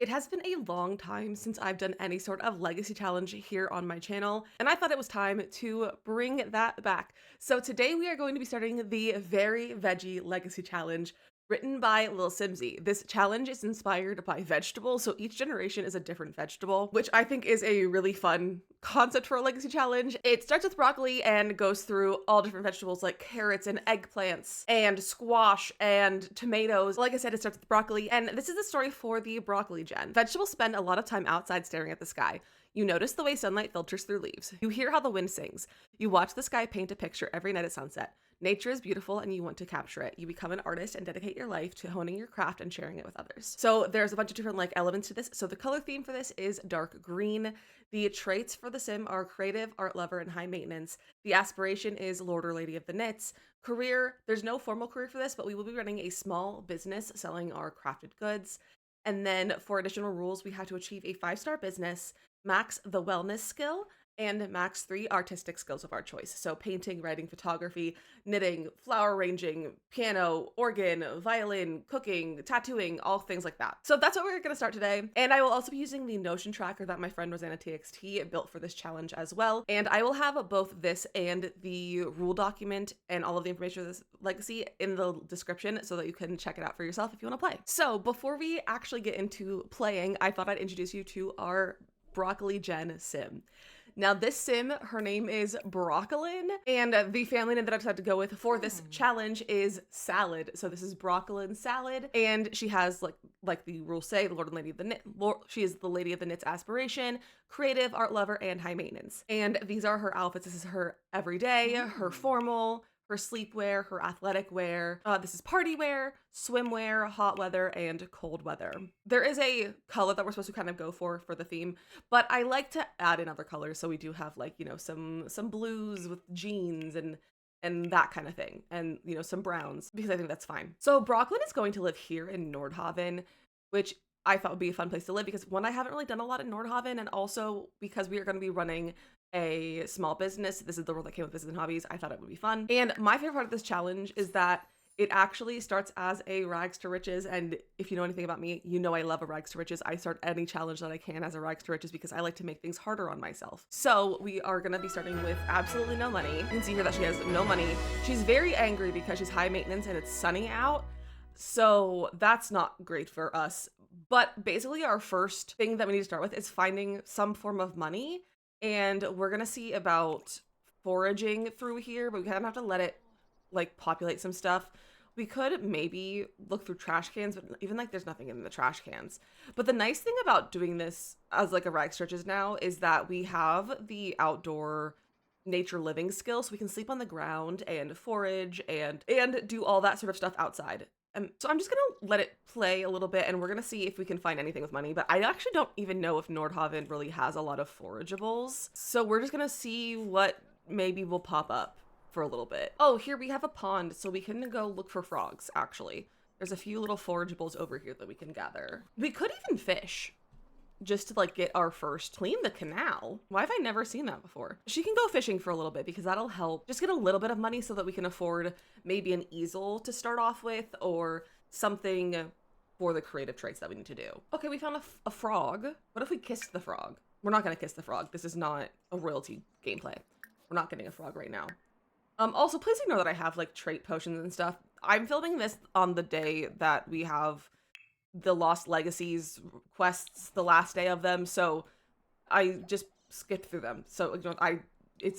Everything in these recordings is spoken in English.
It has been a long time since I've done any sort of legacy challenge here on my channel, and I thought it was time to bring that back. So today we are going to be starting the Very Veggie Legacy Challenge, written by LilSimsie. This challenge is inspired by vegetables, so each generation is a different vegetable, which I think is a really fun concept for a legacy challenge. It starts with broccoli and goes through all different vegetables like carrots and eggplants and squash and tomatoes. Like I said, it starts with broccoli, and this is the story for the broccoli gen. Vegetables spend a lot of time outside staring at the sky. You notice the way sunlight filters through leaves. You hear how the wind sings. You watch the sky paint a picture every night at sunset. Nature is beautiful and you want to capture it. You become an artist and dedicate your life to honing your craft and sharing it with others. So there's a bunch of different elements to this. So the color theme for this is dark green. The traits for the sim are creative, art lover, and high maintenance. The aspiration is Lord or Lady of the Knits. Career, there's no formal career for this, but we will be running a small business selling our crafted goods. And then for additional rules, we have to achieve a 5-star business, max the wellness skill, and max 3 artistic skills of our choice. So painting, writing, photography, knitting, flower arranging, piano, organ, violin, cooking, tattooing, all things like that. So that's what we're gonna start today. And I will also be using the Notion tracker that my friend Rosanna TXT built for this challenge as well. And I will have both this and the rule document and all of the information for this legacy in the description so that you can check it out for yourself if you wanna play. So before we actually get into playing, I thought I'd introduce you to our broccoli gen sim. Now this sim, her name is Broccolin, and the family name that I decided to go with for this challenge is Salad. So this is Broccolin Salad, and she has like the rules say, the Lord and Lady of the Knit. She is the Lady of the Knit's aspiration, creative, art lover, and high maintenance. And these are her outfits. This is her everyday, her formal, her sleepwear, her athletic wear. This is party wear, swimwear, hot weather, and cold weather. There is a color that we're supposed to kind of go for the theme, but I like to add in other colors. So we do have some blues with jeans and that kind of thing, and some browns, because I think that's fine. So Brocklin is going to live here in Nordhaven, which I thought would be a fun place to live because one, I haven't really done a lot in Nordhaven, and also because we are going to be running a small business. This is the role that came with Business and Hobbies. I thought it would be fun. And my favorite part of this challenge is that it actually starts as a rags to riches. And if you know anything about me, you know I love a rags to riches. I start any challenge that I can as a rags to riches because I like to make things harder on myself. So we are going to be starting with absolutely no money. You can see here that she has no money. She's very angry because she's high maintenance and it's sunny out. So that's not great for us. But basically our first thing that we need to start with is finding some form of money. And we're gonna see about foraging through here, but we kind of have to let it populate some stuff. We could maybe look through trash cans, but even there's nothing in the trash cans. But the nice thing about doing this as a rags to riches now is that we have the outdoor nature living skill, so we can sleep on the ground and forage and do all that sort of stuff outside. So I'm just gonna let it play a little bit, and we're gonna see if we can find anything with money, but I actually don't even know if Nordhaven really has a lot of forageables. So we're just gonna see what maybe will pop up for a little bit. Oh, here we have a pond, so we can go look for frogs, actually. There's a few little forageables over here that we can gather. We could even fish, just to get our first clean the canal. Why have I never seen that before? She can go fishing for a little bit because that'll help just get a little bit of money so that we can afford maybe an easel to start off with or something for the creative traits that we need to do. Okay, we found a frog. What if we kissed the frog? We're not gonna kiss the frog. This is not a royalty gameplay. We're not getting a frog right now. Also, please ignore that I have trait potions and stuff. I'm filming this on the day that we have the Lost Legacies quests, the last day of them, so I just skipped through them. So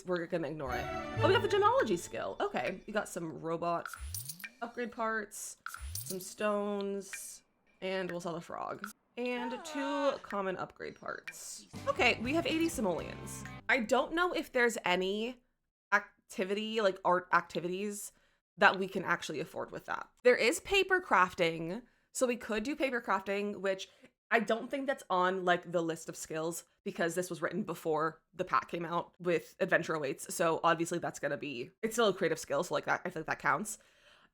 we're gonna ignore it. Oh, we got the gemology skill. Okay, we got some robot upgrade parts, some stones, and we'll sell the frog. And 2 common upgrade parts. Okay, we have 80 simoleons. I don't know if there's any activity, art activities, that we can actually afford with that. There is paper crafting. So we could do paper crafting, which I don't think that's on the list of skills because this was written before the pack came out with Adventure Awaits. So obviously that's gonna be, it's still a creative skill. So that, I feel like that counts.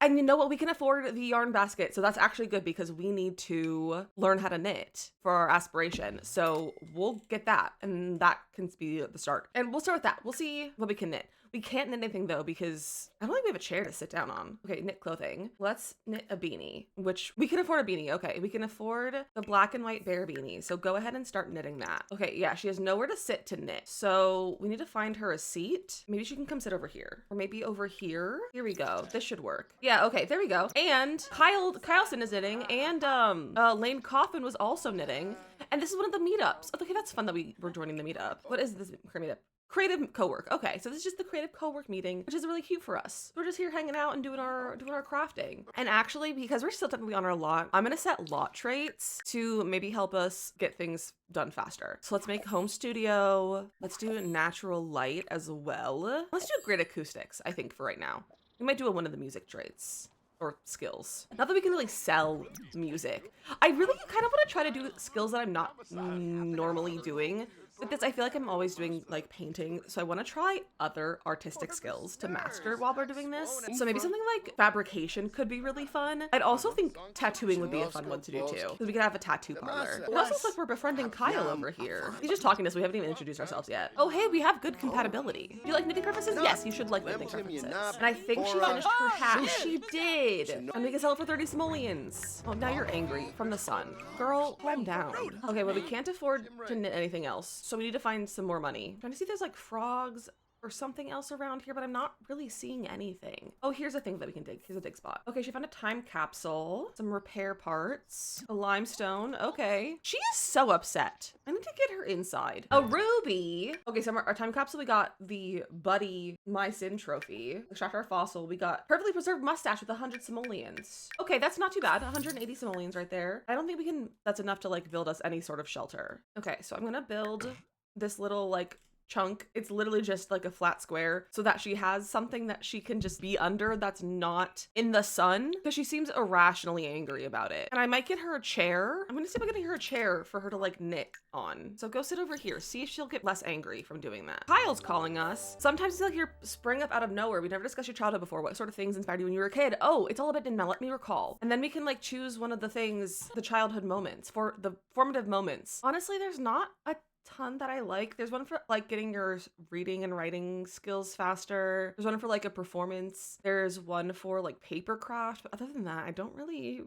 And you know what? We can afford the yarn basket. So that's actually good because we need to learn how to knit for our aspiration. So we'll get that, and that can be the start. And we'll start with that. We'll see what we can knit. We can't knit anything though because I don't think we have a chair to sit down on. Okay, knit clothing. Let's knit a beanie, which we can afford a beanie. Okay, we can afford the black and white bear beanie. So go ahead and start knitting that. Okay, yeah, she has nowhere to sit to knit. So we need to find her a seat. Maybe she can come sit over here or maybe over here. Here we go. This should work. Yeah, okay, there we go. And Kyleson is knitting and Lane Coffin was also knitting. And this is one of the meetups. Okay, that's fun that we were joining the meetup. What is this meetup? Creative co-work. Okay, so this is just the creative co-work meeting, which is really cute for us. We're just here hanging out and doing our crafting. And actually, because we're still technically on our lot, I'm gonna set lot traits to maybe help us get things done faster. So let's make home studio. Let's do natural light as well. Let's do great acoustics, I think, for right now. We might do one of the music traits. Or skills. Not that we can really sell music. I really kind of want to try to do skills that I'm not normally doing. With this, I feel like I'm always doing like painting. So I want to try other artistic skills to master while we're doing this. So maybe something like fabrication could be really fun. I'd also think tattooing would be a fun one to do too. Because we could have a tattoo parlor. It also looks like we're befriending Kyle over here. He's just talking to us. We haven't even introduced ourselves yet. Oh, hey, we have good compatibility. Do you like knitting preferences? Yes, you should like knitting preferences. And I think she finished her hat. She did. And we can sell it for 30 simoleons. Oh, now you're angry from the sun. Girl, calm down. Okay, well, we can't afford to knit anything else. So we need to find some more money. I'm trying to see if there's like frogs or something else around here, but I'm not really seeing anything. Oh, here's a thing that we can dig. Here's a dig spot. Okay, she found a time capsule, some repair parts, a limestone. Okay. She is so upset. I need to get her inside. A ruby. Okay, so our time capsule, we got the Buddy My Sin trophy. Extract our fossil. We got perfectly preserved mustache with 100 simoleons. Okay, that's not too bad. 180 simoleons right there. I don't think that's enough to like build us any sort of shelter. Okay, so I'm gonna build this little like chunk. It's literally just like a flat square so that she has something that she can just be under that's not in the sun, because she seems irrationally angry about it. And I might get her a chair. I'm gonna see if I can get her a chair for her to like knit on. So go sit over here, see if she'll get less angry from doing that. Kyle's calling us. Sometimes it's like you're spring up out of nowhere. We never discussed your childhood before. What sort of things inspired you when you were a kid? Oh, it's all about Dinmel. Let me recall. And then we can like choose one of the things, the childhood moments, for the formative moments. Honestly, there's not a ton that I like. There's one for like getting your reading and writing skills faster. There's one for like a performance. There's one for like paper craft. But other than that, I don't really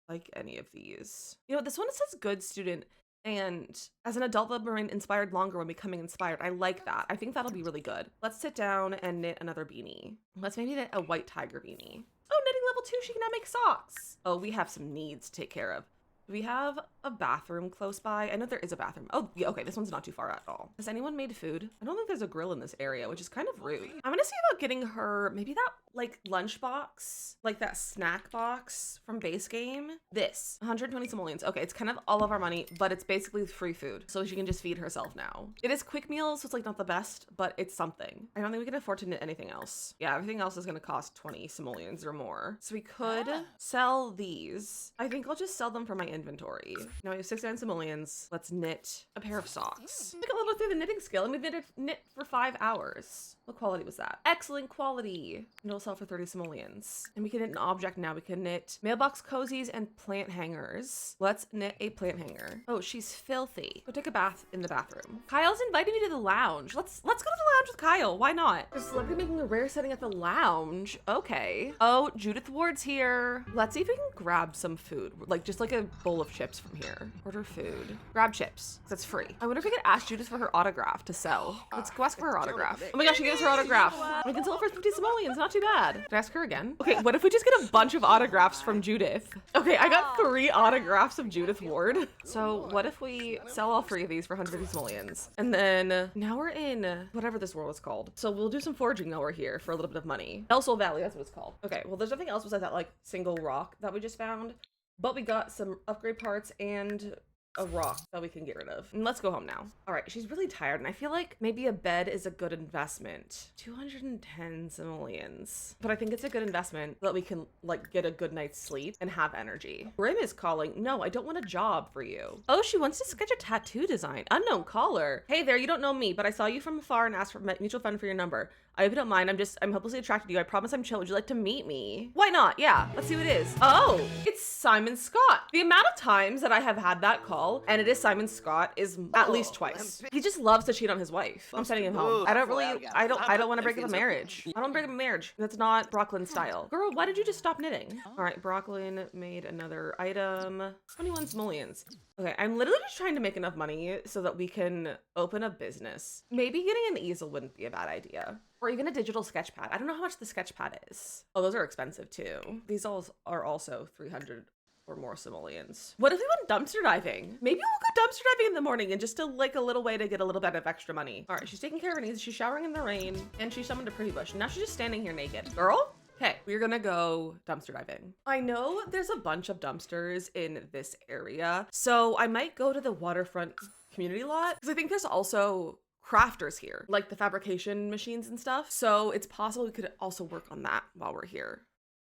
like any of these. You know, this one says good student. And as an adult, they'll remain inspired longer when becoming inspired. I like that. I think that'll be really good. Let's sit down and knit another beanie. Let's maybe knit a white tiger beanie. Oh, knitting level 2, she can now make socks. Oh, we have some needs to take care of. Do we have a bathroom close by? I know there is a bathroom. Oh, yeah, okay, this one's not too far at all. Has anyone made food? I don't think there's a grill in this area, which is kind of rude. I'm gonna see about getting her maybe that like lunch box, like that snack box from base game. This, 120 simoleons. Okay, it's kind of all of our money, but it's basically free food. So she can just feed herself now. It is quick meals, so it's like not the best, but it's something. I don't think we can afford to knit anything else. Yeah, everything else is gonna cost 20 simoleons or more. So we could sell these. I think I'll just sell them for my inventory. Now we have 69 simoleons. Let's knit a pair of socks. Took a little through the knitting skill and we knit for 5 hours. What quality was that? Excellent quality. And it'll sell for 30 simoleons. And we can knit an object now. We can knit mailbox cozies and plant hangers. Let's knit a plant hanger. Oh, she's filthy. Go take a bath in the bathroom. Kyle's inviting me to the lounge. Let's go to the lounge with Kyle. Why not? There's a celebrity making a rare setting at the lounge. Okay. Oh, Judith Ward's here. Let's see if we can grab some food. Like just like a bowl of chips from here. Order food. Grab chips. That's free. I wonder if we could ask Judith for her autograph to sell. Let's go ask for her autograph. Oh my gosh, she gave us her autograph. We can sell it for 50 simoleons. Not too bad. Did I ask her again? Okay, what if we just get a bunch of autographs from Judith? Okay, I got 3 autographs of Judith Ward. So what if we sell all 3 of these for 150 simoleons? And then now we're in whatever this world is called. So we'll do some foraging while we're here for a little bit of money. El Sol Valley, that's what it's called. Okay, well there's nothing else besides that like single rock that we just found. But we got some upgrade parts and a rock that we can get rid of. And let's go home now. All right, she's really tired and I feel like maybe a bed is a good investment. 210 simoleons. But I think it's a good investment that we can like get a good night's sleep and have energy. Grim is calling. No, I don't want a job for you. Oh, she wants to sketch a tattoo design. Unknown caller. Hey there, you don't know me, but I saw you from afar and asked for mutual friend for your number. I hope you don't mind. I'm hopelessly attracted to you. I promise I'm chill. Would you like to meet me? Why not? Yeah, let's see what it is. Oh, it's Simon Scott. The amount of times that I have had that call and it is Simon Scott is at least twice. He just loves to cheat on his wife. I'm sending him home. I don't want to break up a marriage. I don't break up a marriage. That's not Brooklyn style. Girl, why did you just stop knitting? All right, Brooklyn made another item. 21 simoleons. Okay, I'm literally just trying to make enough money so that we can open a business. Maybe getting an easel wouldn't be a bad idea. Or even a digital sketch pad. I don't know how much the sketch pad is. Oh, those are expensive too. These all are also 300 or more simoleons. What if we went dumpster diving? Maybe we'll go dumpster diving in the morning and just a little way to get a little bit of extra money. All right, she's taking care of her needs. She's showering in the rain and she summoned a pretty bush. Now she's just standing here naked. Girl? Okay, we're gonna go dumpster diving. I know there's a bunch of dumpsters in this area, so I might go to the waterfront community lot because I think there's also crafters here, like the fabrication machines and stuff. So it's possible we could also work on that while we're here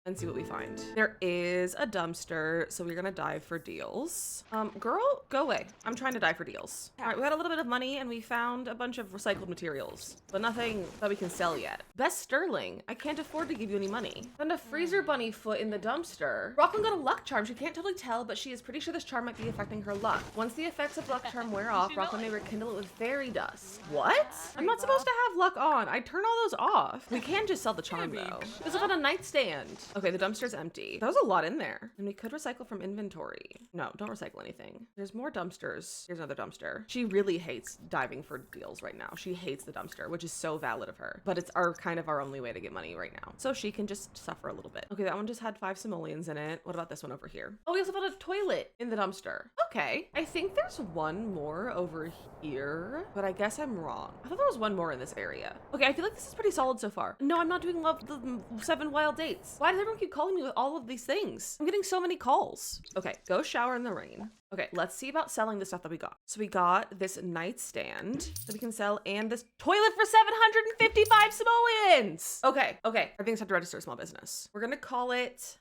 and see what we find. There is a dumpster, so we're gonna dive for deals. Girl, go away. I'm trying to dive for deals. All right, we got a little bit of money and we found a bunch of recycled materials, but nothing that we can sell yet. Best sterling. I can't afford to give you any money. Found a freezer bunny foot in the dumpster. Rocklyn got a luck charm. She can't totally tell, but she is pretty sure this charm might be affecting her luck. Once the effects of luck charm wear off, Rocklyn may rekindle it with fairy dust. What? I'm not supposed to have luck on. I turn all those off. We can just sell the charm though. There's on a nightstand. Okay, the dumpster's empty. That was a lot in there. And we could recycle from inventory. No, don't recycle anything. There's more dumpsters. Here's another dumpster. She really hates diving for deals right now. She hates the dumpster, which is so valid of her. But it's kind of our only way to get money right now. So she can just suffer a little bit. Okay, that one just had 5 simoleons in it. What about this one over here? Oh, we also found a toilet in the dumpster. Okay. I think there's one more over here, but I guess I'm wrong. I thought there was one more in this area. Okay, I feel like this is pretty solid so far. No, I'm not doing love the 7 wild dates. Why does everyone keep calling me with all of these things? I'm getting so many calls. Okay, go shower in the rain. Okay, let's see about selling the stuff that we got. So we got this nightstand that we can sell and this toilet for 755 simoleons. Okay, everything's have to register a small business. We're just gonna call it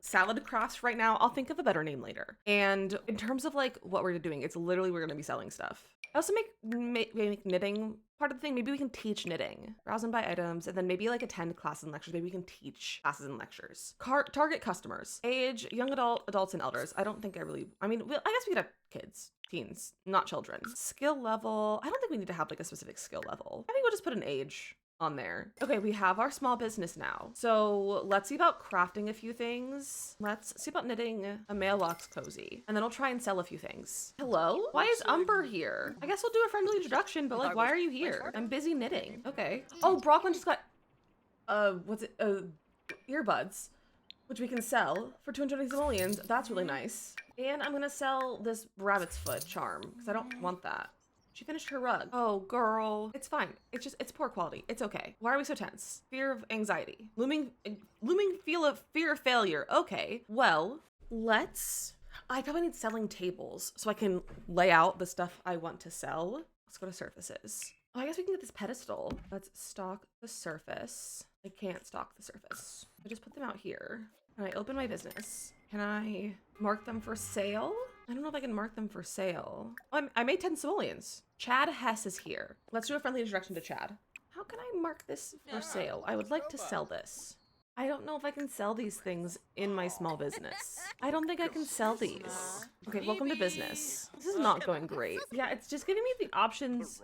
Salad Crafts right now. I'll think of a better name later. And in terms of like what we're doing, it's literally we're gonna be selling stuff. I also make knitting part of the thing. Maybe we can teach knitting. Browse and buy items, and then maybe like attend classes and lectures. Maybe we can teach classes and lectures. Target customers. Age, young adults, and elders. I guess we could have kids, teens, not children. Skill level. I don't think we need to have like a specific skill level. I think we'll just put an age on there. Okay, we have our small business now. So let's see about crafting a few things. Let's see about knitting a mailbox cozy. And then I'll try and sell a few things. Hello? Why is Umber here? I guess we'll do a friendly introduction, but like, why are you here? I'm busy knitting. Okay. Oh, Brooklyn just got, earbuds, which we can sell for 220 simoleons. That's really nice. And I'm gonna sell this rabbit's foot charm because I don't want that. She finished her rug. Oh, girl. It's fine. It's poor quality. It's okay. Why are we so tense? Fear of anxiety. Looming fear of failure. Okay. Well, I probably need selling tables so I can lay out the stuff I want to sell. Let's go to surfaces. Oh, I guess we can get this pedestal. Let's stock the surface. I can't stock the surface. I just put them out here. And I open my business. Can I mark them for sale? I don't know if I can mark them for sale. Oh, I made 10 simoleons. Chad Hess is here. Let's do a friendly introduction to Chad. How can I mark this for sale? I would like to sell this. I don't know if I can sell these things in my small business. I don't think I can sell these. Okay, welcome to business. This is not going great. Yeah, it's just giving me the options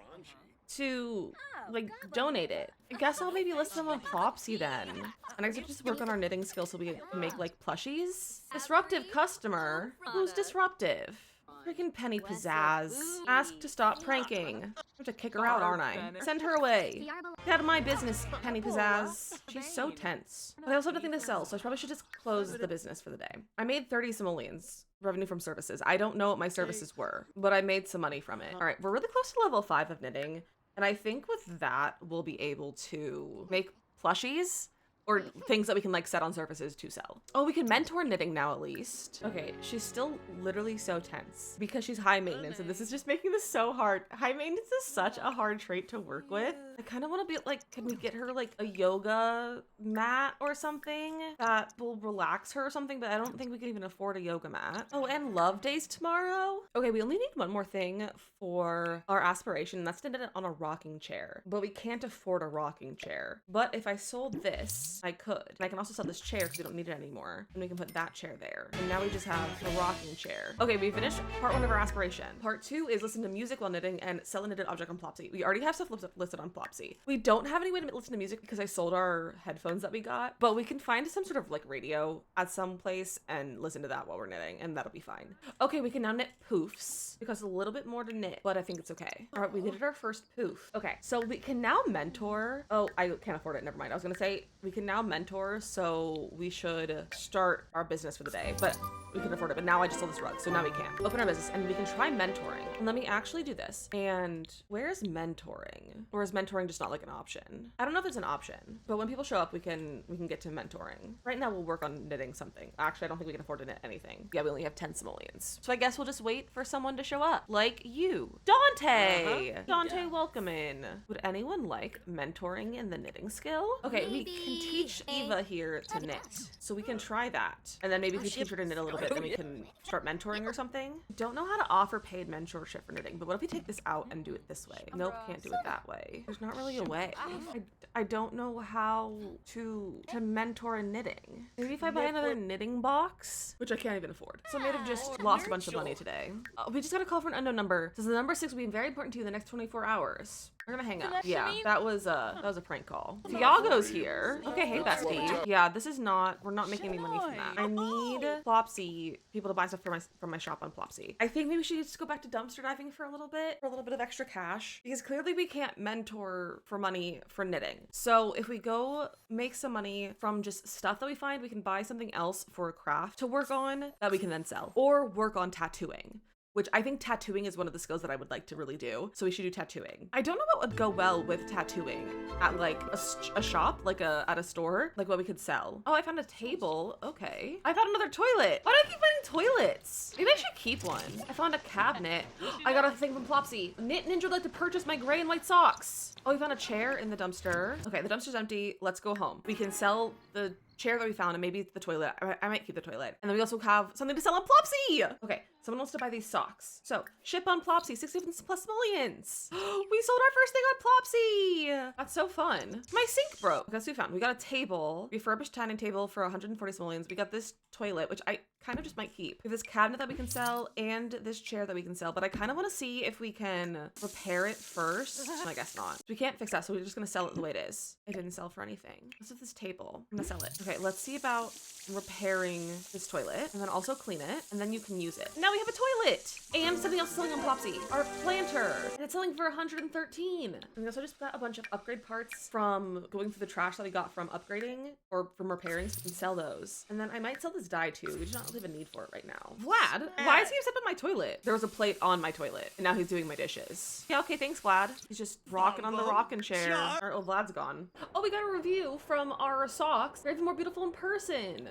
to like donate it. I guess I'll maybe list them on Plopsy then. And I could just work on our knitting skills so we can make like plushies. Disruptive customer? Who's disruptive? Freaking Penny Pizzazz. Ask to stop pranking. I have to kick her out, aren't I? Send her away. Get out of my business, Penny Pizzazz. She's so tense. But I also have nothing to sell, so I probably should just close the business for the day. I made 30 simoleons. Revenue from services. I don't know what my services were, but I made some money from it. All right, we're really close to level 5 of knitting. And I think with that, we'll be able to make plushies or things that we can like set on surfaces to sell. Oh, we can mentor knitting now at least. Okay, she's still literally so tense because she's high maintenance, and this is just making this so hard. High maintenance is such a hard trait to work with. I kind of want to be like, can we get her like a yoga mat or something that will relax her or something? But I don't think we can even afford a yoga mat. Oh, and love days tomorrow. Okay, we only need one more thing for our aspiration, and that's to knit it on a rocking chair. But we can't afford a rocking chair. But if I sold this, I could. And I can also sell this chair because we don't need it anymore. And we can put that chair there. And now we just have a rocking chair. Okay, we finished part 1 of our aspiration. Part 2 is listen to music while knitting and sell a knitted object on Plopsy. We already have stuff listed on Plopsy. We don't have any way to listen to music because I sold our headphones that we got, but we can find some sort of like radio at some place and listen to that while we're knitting, and that'll be fine. Okay, we can now knit poofs because a little bit more to knit, but I think it's okay. All right, we knitted our first poof. Okay, so we can now mentor. Oh, I can't afford it. Never mind. I was gonna say we can now mentor, so we should start our business for the day, but we can afford it. But now I just sold this rug, so now we can't open our business and we can try mentoring. And let me actually do this. And where's mentoring? Or is mentoring just not like an option? I don't know if it's an option, but when people show up, we can get to mentoring. Right now, we'll work on knitting something. Actually, I don't think we can afford to knit anything. Yeah, we only have 10 simoleons. So I guess we'll just wait for someone to show up, like you, Dante. Dante, welcome in. Would anyone like mentoring in the knitting skill? Okay, we can teach Eva here to knit, so we can try that. And then maybe if we teach her to knit a little bit, then we can start mentoring or something. Don't know how to offer paid mentorship for knitting, but what if we take this out and do it this way? Nope, can't do it that way. There's not really a way. I don't know how to mentor in knitting. Maybe if I buy another knitting box, which I can't even afford. So I may have just lost a bunch of money today. We just got a call from an unknown number. Says the number 6 will be very important to you in the next 24 hours. We're gonna hang up. Yeah, that was a prank call. Tiago's here. Okay, hey bestie. Yeah, this is not, we're not making any money from that. I need Plopsy people to buy stuff from my shop on Plopsy. I think maybe we should just go back to dumpster diving for a little bit of extra cash, because clearly we can't mentor for money for knitting. So if we go make some money from just stuff that we find, we can buy something else for a craft to work on that we can then sell, or work on tattooing, which I think tattooing is one of the skills that I would like to really do. So we should do tattooing. I don't know what would go well with tattooing at like a shop, like at a store, like what we could sell. Oh, I found a table. Okay. I found another toilet. Why do I keep finding toilets? Maybe I should keep one. I found a cabinet. I got a thing from Plopsy. Knit Ninja would like to purchase my gray and white socks. Oh, we found a chair in the dumpster. Okay, the dumpster's empty. Let's go home. We can sell the chair that we found and maybe the toilet. I might keep the toilet. And then we also have something to sell on Plopsy. Okay, someone wants to buy these socks. So ship on Plopsy, 60 plus millions. We sold our first thing on Plopsy. That's so fun. My sink broke. Guess we found. We got a table, refurbished dining table for 140 simoleons. We got this toilet, which I kind of just might keep. We have this cabinet that we can sell and this chair that we can sell, but I kind of want to see if we can repair it first. I guess not. We can't fix that, so we're just gonna sell it the way it is. It didn't sell for anything. What's with this table? I'm gonna sell it. Okay, let's see about repairing this toilet and then also clean it, and then you can use it. Now we have a toilet and something else selling on Plopsy. Our planter, and it's selling for 113. And we also just got a bunch of upgrade parts from going through the trash that we got from upgrading or from repairing, so we can sell those. And then I might sell this dye too. We do not really have a need for it right now. Vlad, why is he upset with my toilet? There was a plate on my toilet and now he's doing my dishes. Yeah, okay, thanks Vlad. He's just rocking on the rocking chair. Oh, Vlad's gone. Oh, we got a review from our socks. They're even more beautiful in person.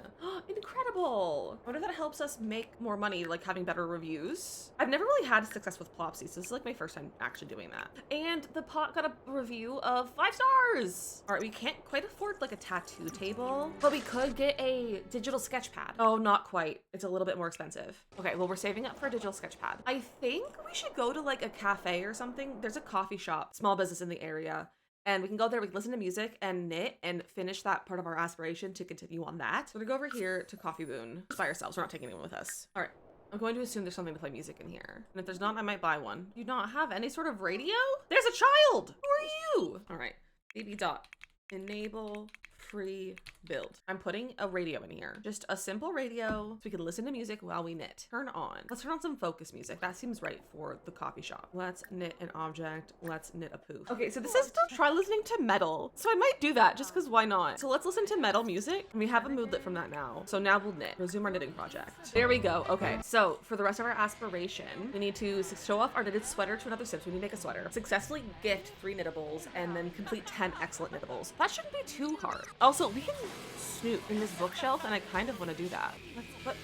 Incredible. I wonder if that helps us make more money, like having better reviews. I've never really had success with Plopsy, so this is like my first time actually doing that. And the pot got a review of 5 stars. All right, we can't quite afford like a tattoo table, but we could get a digital sketch pad. Oh, not quite. It's a little bit more expensive. Okay, well, we're saving up for a digital sketch pad. I think we should go to like a cafe or something. There's a coffee shop, small business in the area. And we can go there, we can listen to music and knit and finish that part of our aspiration to continue on that. So we're gonna go over here to Coffee Boon by ourselves. We're not taking anyone with us. All right, I'm going to assume there's something to play music in here. And if there's not, I might buy one. Do you not have any sort of radio? There's a child! Who are you? All right, baby dot, enable free build. I'm putting a radio in here. Just a simple radio so we can listen to music while we knit. Turn on. Let's turn on some focus music. That seems right for the coffee shop. Let's knit an object. Let's knit a poof. Okay, so this is to try listening to metal. So I might do that just because why not? So let's listen to metal music. And we have a moodlet from that now. So now we'll knit. Resume our knitting project. There we go. Okay, so for the rest of our aspiration, we need to show off our knitted sweater to another sim. So we need to make a sweater. Successfully gift 3 knittables and then complete 10 excellent knittables. That shouldn't be too hard. Also, we can snoop in this bookshelf, and I kind of want to do that.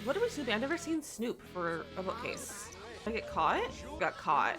What are we snooping? I've never seen Snoop for a bookcase. Did I get caught? Got caught.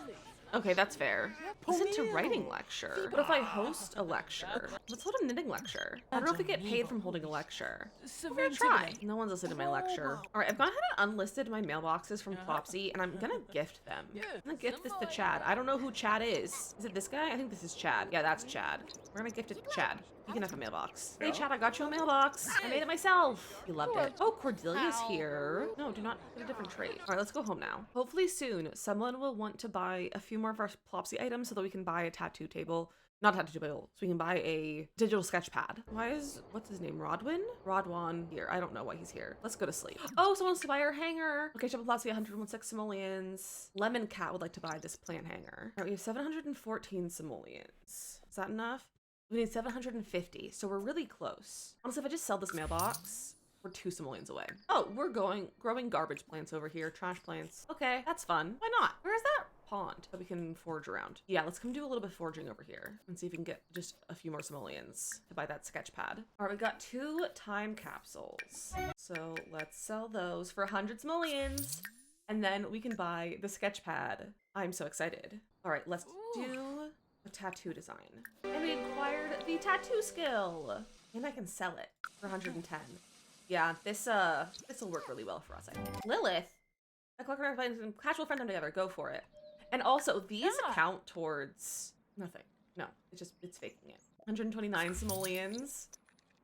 Okay, that's fair. Listen to writing lecture. What if I host a lecture? Let's hold a knitting lecture. I don't know if we get paid from holding a lecture. I'm gonna try. No one's listening to my lecture. All right, I've gone ahead and unlisted my mailboxes from Plopsy, and I'm gonna gift them. I'm gonna gift this to Chad. I don't know who Chad is. Is it this guy? I think this is Chad. Yeah, that's Chad. We're gonna gift it to Chad. You can have a mailbox. Hey Chad, I got you a mailbox. I made it myself. You loved it. Oh, Cordelia's here. No, do not get a different trait. All right, let's go home now. Hopefully soon, someone will want to buy a few more of our Plopsy items so that we can buy a tattoo table. Not a tattoo table, so we can buy a digital sketch pad. Why is, what's his name, Rodwin? Rodwan here. I don't know why he's here. Let's go to sleep. Oh, someone wants to buy our hanger. Okay, shop Plopsy, 116 simoleons. Lemon Cat would like to buy this plant hanger. All right, we have 714 simoleons. Is that enough? We need 750, so we're really close. Honestly, if I just sell this mailbox, we're 2 simoleons away. Oh, we're growing garbage plants over here, trash plants. Okay, that's fun. Why not? Where is that pond that we can forage around? Yeah, let's come do a little bit of foraging over here and see if we can get just a few more simoleons to buy that sketch pad. All right, we got 2 time capsules. So let's sell those for 100 simoleons. And then we can buy the sketch pad. I'm so excited. All right, let's do a tattoo design. And we acquired the tattoo skill. And I can sell it for 110. Yeah, this will work really well for us, I think. Lilith, a casual friend time together, go for it. And also, these count towards nothing. No, it's faking it. 129 simoleons.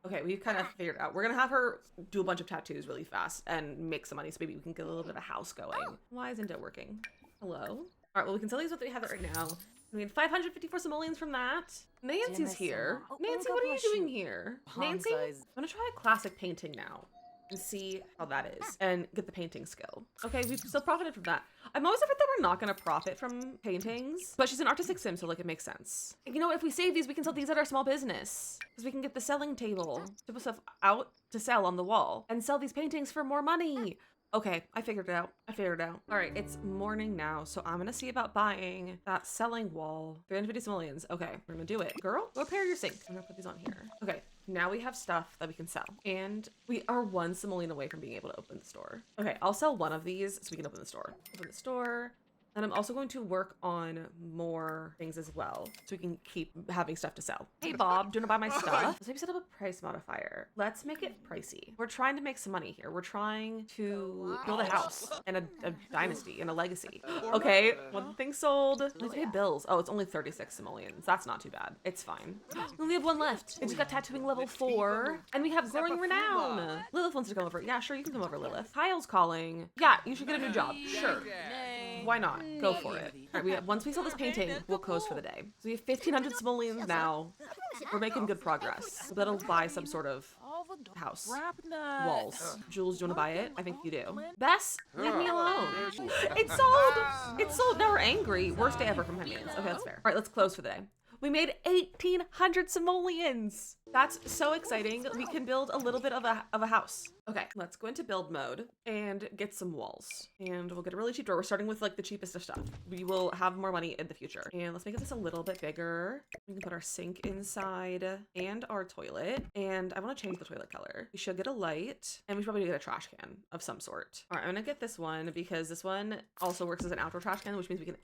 Okay, we've kind of figured it out. We're gonna have her do a bunch of tattoos really fast and make some money so maybe we can get a little bit of a house going. Why isn't it working? Hello? All right, well, we can sell these with what we have right now. We had 554 simoleons from that. Nancy's here. Nancy, what are you doing here? Nancy, I'm gonna try a classic painting now and see how that is and get the painting skill. Okay, we've still profited from that. I'm always afraid that we're not gonna profit from paintings, but she's an artistic sim, so like it makes sense. You know, if we save these, we can sell these at our small business because we can get the selling table to put stuff out to sell on the wall and sell these paintings for more money. Okay, I figured it out. All right, it's morning now, so I'm gonna see about buying that selling wall. 350 simoleons. Okay, we're gonna do it. Girl, go repair your sink. I'm gonna put these on here. Okay, now we have stuff that we can sell. And we are 1 simoleon away from being able to open the store. Okay, I'll sell one of these so we can open the store. Open the store. And I'm also going to work on more things as well, so we can keep having stuff to sell. Hey Bob, do you wanna buy my stuff? Let's maybe set up a price modifier. Let's make it pricey. We're trying to make some money here. We're trying to build a house and a dynasty and a legacy. Okay, 1 thing sold. Let's pay bills. Oh, it's only 36 simoleons. That's not too bad. It's fine. We only have 1 left. And we got tattooing level 4. And we have growing renown. Lilith wants to come over. Yeah, sure, you can come over, Lilith. Kyle's calling. Yeah, you should get a new job. Sure. Why not? Go for it. All right, once we sell this painting, we'll close for the day. So we have 1,500 simoleons now. We're making good progress. So that'll buy some sort of house. Walls. Jules, do you want to buy it? I think you do. Bess, leave me alone. It's sold! It's sold. Now we're angry. Worst day ever from Hemians. Okay, that's fair. All right, let's close for the day. We made 1,800 simoleons. That's so exciting. We can build a little bit of a house. Okay, let's go into build mode and get some walls. And we'll get a really cheap door. We're starting with like the cheapest of stuff. We will have more money in the future. And let's make this a little bit bigger. We can put our sink inside and our toilet. And I want to change the toilet color. We should get a light and we should probably get a trash can of some sort. All right, I'm gonna get this one because this one also works as an outdoor trash can, which means we can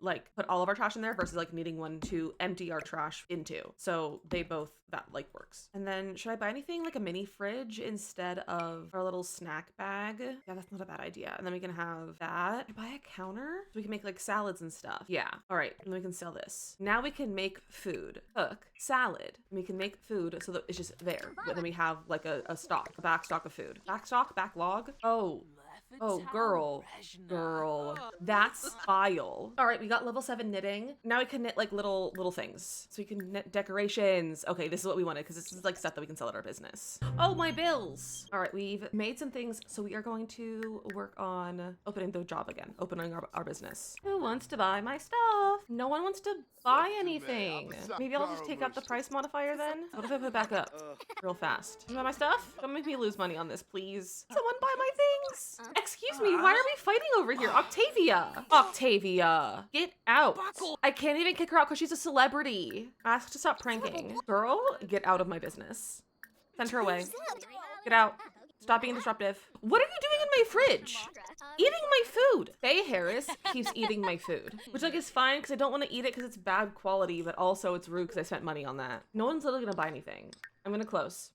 like put all of our trash in there versus like needing one to empty our trash into. So they both, that like works. And then should I buy anything like a mini fridge instead of our little snack bag? Yeah, that's not a bad idea. And then we can have that. Should I buy a counter so we can make like salads and stuff. Yeah. All right. And then we can sell this. Now we can make food, cook, salad. And we can make food so that it's just there. But then we have like a stock, a back stock of food. Backlog? Oh, girl, that's vile. All right, we got level 7 knitting. Now we can knit like little things. So we can knit decorations. Okay, this is what we wanted because this is like stuff that we can sell at our business. Oh, my bills. All right, we've made some things. So we are going to work on opening the job again, opening our business. Who wants to buy my stuff? No one wants to buy anything. Maybe I'll just take out the price modifier then. What if I put it back up real fast? You buy my stuff? Don't make me lose money on this, please. Someone buy my things. Excuse me, why are we fighting over here? Octavia, get out. I can't even kick her out because she's a celebrity. Ask to stop pranking. Girl, get out of my business. Send her away. Get out. Stop being disruptive. What are you doing in my fridge? Eating my food. Faye Harris keeps eating my food, which like is fine because I don't want to eat it because it's bad quality, but also it's rude because I spent money on that. No one's literally gonna buy anything. I'm gonna close.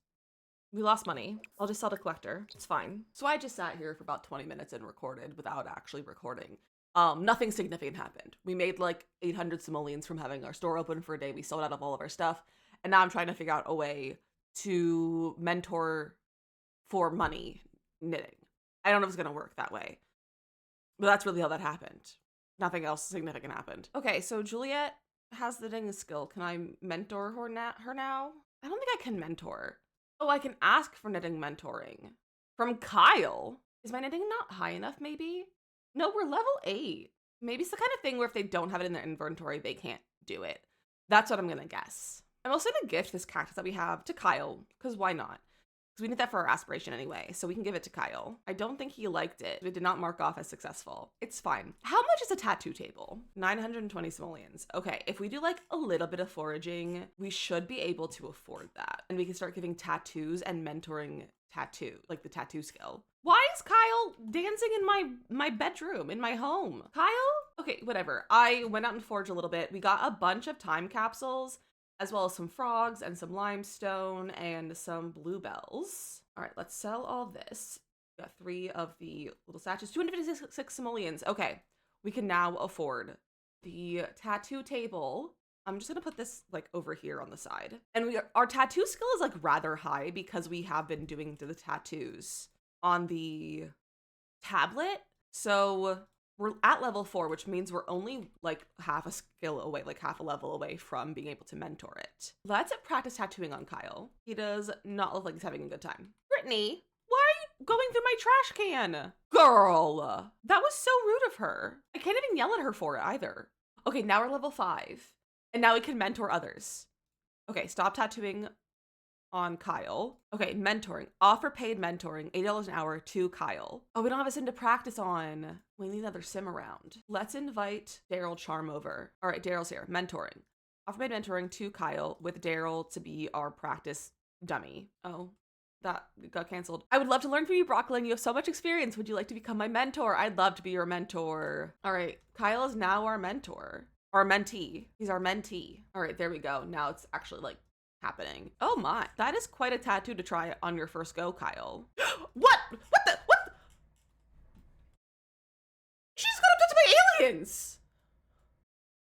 We lost money. I'll just sell to collector. It's fine. So I just sat here for about 20 minutes and recorded without actually recording. Nothing significant happened. We made like 800 simoleons from having our store open for a day. We sold out of all of our stuff. And now I'm trying to figure out a way to mentor for money knitting. I don't know if it's gonna work that way, but that's really how that happened. Nothing else significant happened. Okay, so Juliet has the knitting skill. Can I mentor her now? I don't think I can mentor. Oh, I can ask for knitting mentoring from Kyle. Is my knitting not high enough maybe? No, we're level 8. Maybe it's the kind of thing where if they don't have it in their inventory, they can't do it. That's what I'm gonna guess. I'm also gonna gift this cactus that we have to Kyle, because why not? Because we need that for our aspiration anyway, so we can give it to Kyle. I don't think he liked it. It did not mark off as successful. It's fine. How much is a tattoo table? 920 simoleons. Okay, if we do like a little bit of foraging, we should be able to afford that. And we can start giving tattoos and mentoring tattoo, like the tattoo skill. Why is Kyle dancing in my bedroom, in my home? Kyle? Okay, whatever. I went out and foraged a little bit. We got a bunch of time capsules, as well as some frogs and some limestone and some bluebells. All right, let's sell all this. We got 3 of the little sachets, 256 simoleons. Okay, we can now afford the tattoo table. I'm just gonna put this like over here on the side. And our tattoo skill is like rather high because we have been doing the tattoos on the tablet. So we're at level 4, which means we're only like half a skill away, like half a level away from being able to mentor it. Let's practice tattooing on Kyle. He does not look like he's having a good time. Brittany, why are you going through my trash can? Girl, that was so rude of her. I can't even yell at her for it either. Okay, now we're level 5 and now we can mentor others. Okay, stop tattooing on Kyle. Okay, mentoring. Offer paid mentoring, $8 an hour to Kyle. Oh, we don't have a sim to practice on. We need another sim around. Let's invite Daryl Charm over. All right, Daryl's here. Mentoring. Offer paid mentoring to Kyle with Daryl to be our practice dummy. Oh, that got canceled. I would love to learn from you, Brocklin. You have so much experience. Would you like to become my mentor? I'd love to be your mentor. All right, Kyle is now our mentor. Our mentee. He's our mentee. All right, there we go. Now it's actually like happening. Oh my, that is quite a tattoo to try on your first go, Kyle. What? What? She just got abducted by aliens.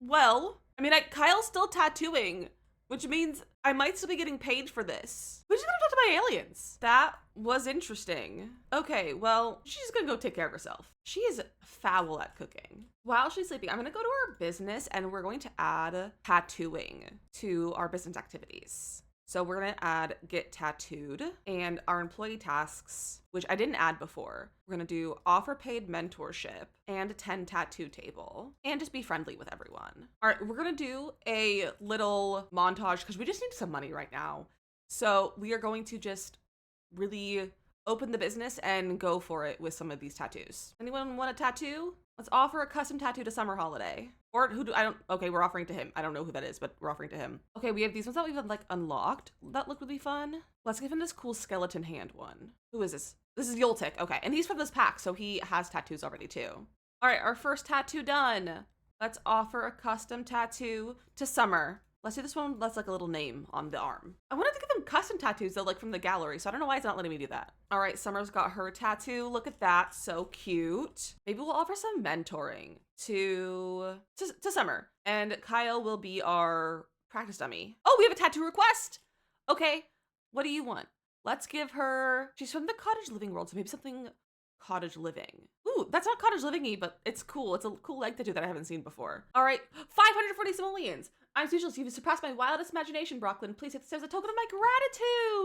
Well, I mean, Kyle's still tattooing, which means I might still be getting paid for this. We just got abducted by aliens. That was interesting. Okay, well, she's gonna go take care of herself. She is foul at cooking. While she's sleeping, I'm gonna go to our business and we're going to add tattooing to our business activities. So we're gonna add get tattooed and our employee tasks, which I didn't add before. We're gonna do offer paid mentorship and 10 tattoo table and just be friendly with everyone. All right, we're gonna do a little montage because we just need some money right now. So we are going to just really open the business and go for it with some of these tattoos. Anyone want a tattoo? Let's offer a custom tattoo to Summer Holiday. Or okay, we're offering to him. I don't know who that is, but we're offering to him. Okay, we have these ones that we've like unlocked. That look really fun. Let's give him this cool skeleton hand one. Who is this? This is Yoltik. Okay, and he's from this pack, so he has tattoos already too. All right, our first tattoo done. Let's offer a custom tattoo to Summer. Let's do this one that's like a little name on the arm. I wanted to get them custom tattoos though, like from the gallery, so I don't know why it's not letting me do that. All right, Summer's got her tattoo. Look at that, so cute. Maybe we'll offer some mentoring to Summer, and Kyle will be our practice dummy. Oh, we have a tattoo request. Okay, what do you want? Let's give her, she's from the cottage living world, so maybe something cottage living. Ooh, that's not cottage living-y, but it's cool. It's a cool leg tattoo that I haven't seen before. All right, 540 simoleons. I'm speechless. You've surpassed my wildest imagination, Brocklin. Please hit this as a token of my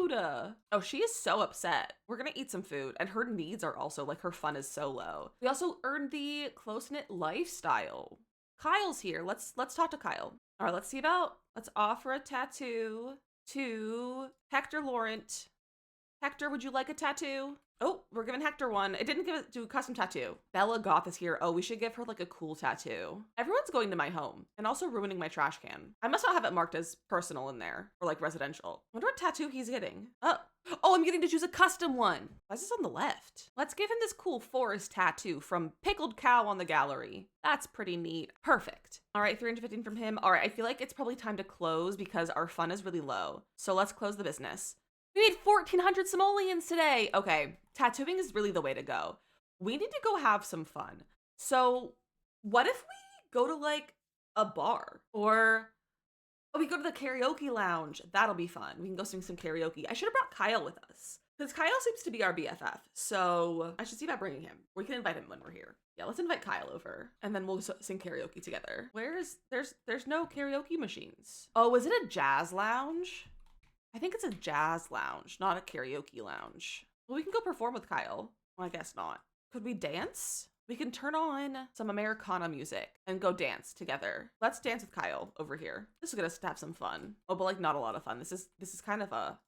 gratitude. Oh, she is so upset. We're gonna eat some food, and her needs are also like her fun is so low. We also earned the close-knit lifestyle. Kyle's here. Let's talk to Kyle. All right, let's offer a tattoo to Hector Laurent. Hector, would you like a tattoo? Oh, we're giving Hector one. It didn't do a custom tattoo. Bella Goth is here. Oh, we should give her like a cool tattoo. Everyone's going to my home and also ruining my trash can. I must not have it marked as personal in there or like residential. I wonder what tattoo he's getting. Oh, I'm getting to choose a custom one. Why is this on the left? Let's give him this cool forest tattoo from Pickled Cow on the gallery. That's pretty neat. Perfect. All right, 315 from him. All right, I feel like it's probably time to close because our fun is really low. So let's close the business. We made 1,400 simoleons today. Okay, tattooing is really the way to go. We need to go have some fun. So what if we go to like a bar or we go to the karaoke lounge? That'll be fun. We can go sing some karaoke. I should have brought Kyle with us because Kyle seems to be our BFF. So I should see about bringing him. We can invite him when we're here. Yeah, let's invite Kyle over and then we'll sing karaoke together. There's no karaoke machines. Oh, is it a jazz lounge? I think it's a jazz lounge, not a karaoke lounge. Well, we can go perform with Kyle. Well, I guess not. Could we dance? We can turn on some Americana music and go dance together. Let's dance with Kyle over here. This is gonna have some fun. Oh, but like not a lot of fun. This is kind of a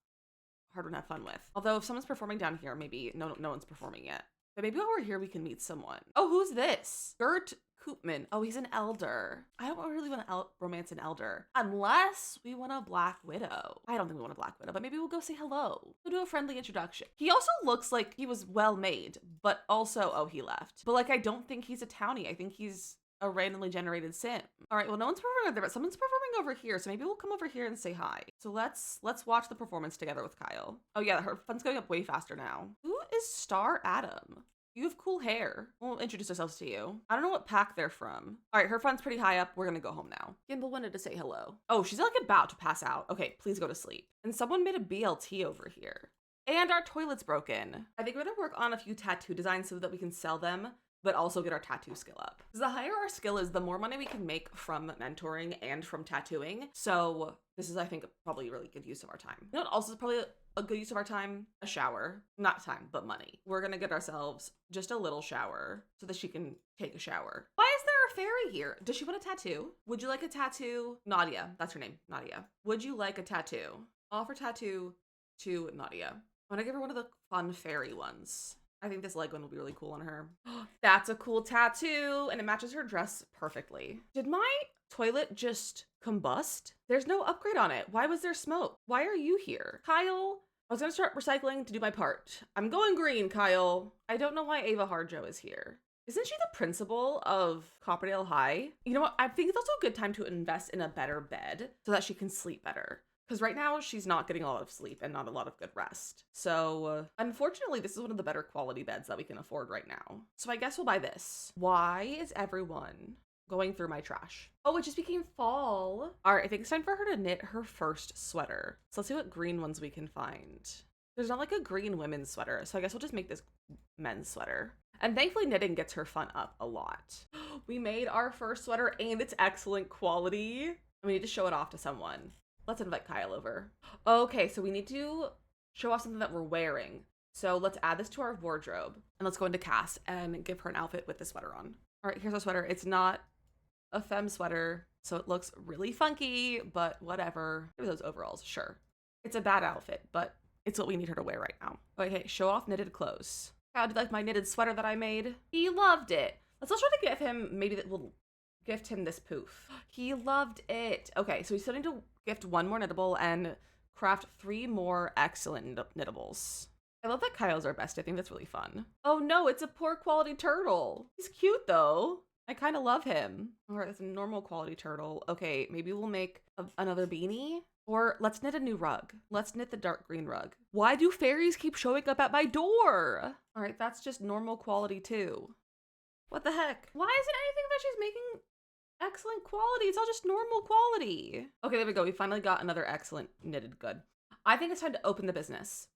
hard one to have fun with. Although if someone's performing down here, maybe no one's performing yet. But maybe while we're here, we can meet someone. Oh, who's this? Gert Koopman. Oh, he's an elder. I don't really want to romance an elder. Unless we want a Black Widow. I don't think we want a Black Widow, but maybe we'll go say hello. We'll do a friendly introduction. He also looks like he was well made, but also, oh, he left. But like, I don't think he's a townie. I think he's a randomly generated sim. All right, well, no one's performing there, but someone's performing over here. So maybe we'll come over here and say hi. So let's watch the performance together with Kyle. Oh yeah, her fun's going up way faster now. Who is Star Adam? You have cool hair. We'll introduce ourselves to you. I don't know what pack they're from. All right, her fun's pretty high up. We're gonna go home now. Gimbal wanted to say hello. Oh, she's like about to pass out. Okay, please go to sleep. And someone made a BLT over here. And our toilet's broken. I think we're gonna work on a few tattoo designs so that we can sell them, but also get our tattoo skill up. Because the higher our skill is, the more money we can make from mentoring and from tattooing. So this is, I think, probably a really good use of our time. You know what also is probably a good use of our time? A shower. Not time, but money. We're gonna get ourselves just a little shower so that she can take a shower. Why is there a fairy here? Does she want a tattoo? Would you like a tattoo? Nadia, that's her name, Nadia. Would you like a tattoo? Offer tattoo to Nadia. I wanna give her one of the fun fairy ones. I think this leg one will be really cool on her. That's a cool tattoo, and it matches her dress perfectly. Did my toilet just combust? There's no upgrade on it. Why was there smoke? Why are you here? Kyle, I was gonna start recycling to do my part. I'm going green, Kyle. I don't know why Ava Harjo is here. Isn't she the principal of Copperdale High? You know what? I think it's also a good time to invest in a better bed so that she can sleep better. Because right now she's not getting a lot of sleep and not a lot of good rest. So unfortunately, this is one of the better quality beds that we can afford right now. So I guess we'll buy this. Why is everyone going through my trash? Oh, it just became fall. All right, I think it's time for her to knit her first sweater. So let's see what green ones we can find. There's not like a green women's sweater. So I guess we'll just make this men's sweater. And thankfully knitting gets her fun up a lot. We made our first sweater and it's excellent quality. We need to show it off to someone. Let's invite Kyle over. Okay, so we need to show off something that we're wearing. So let's add this to our wardrobe and let's go into Cass and give her an outfit with the sweater on. All right, here's our sweater. It's not a femme sweater, so it looks really funky, but whatever. Give her those overalls, sure. It's a bad outfit, but it's what we need her to wear right now. Okay, show off knitted clothes. How did you like my knitted sweater that I made? He loved it. Let's also try to give him, maybe that will gift him this poof. He loved it. Okay, so we still need to gift one more knittable and craft 3 more excellent knittables. I love that Kyle's our best. I think that's really fun. Oh no, it's a poor quality turtle. He's cute though. I kind of love him. All right, that's a normal quality turtle. Okay, maybe we'll make another beanie. Or let's knit a new rug. Let's knit the dark green rug. Why do fairies keep showing up at my door? All right, that's just normal quality too. What the heck? Why isn't anything that she's making excellent quality? It's all just normal quality. Okay, there we go. We finally got another excellent knitted good. I think it's time to open the business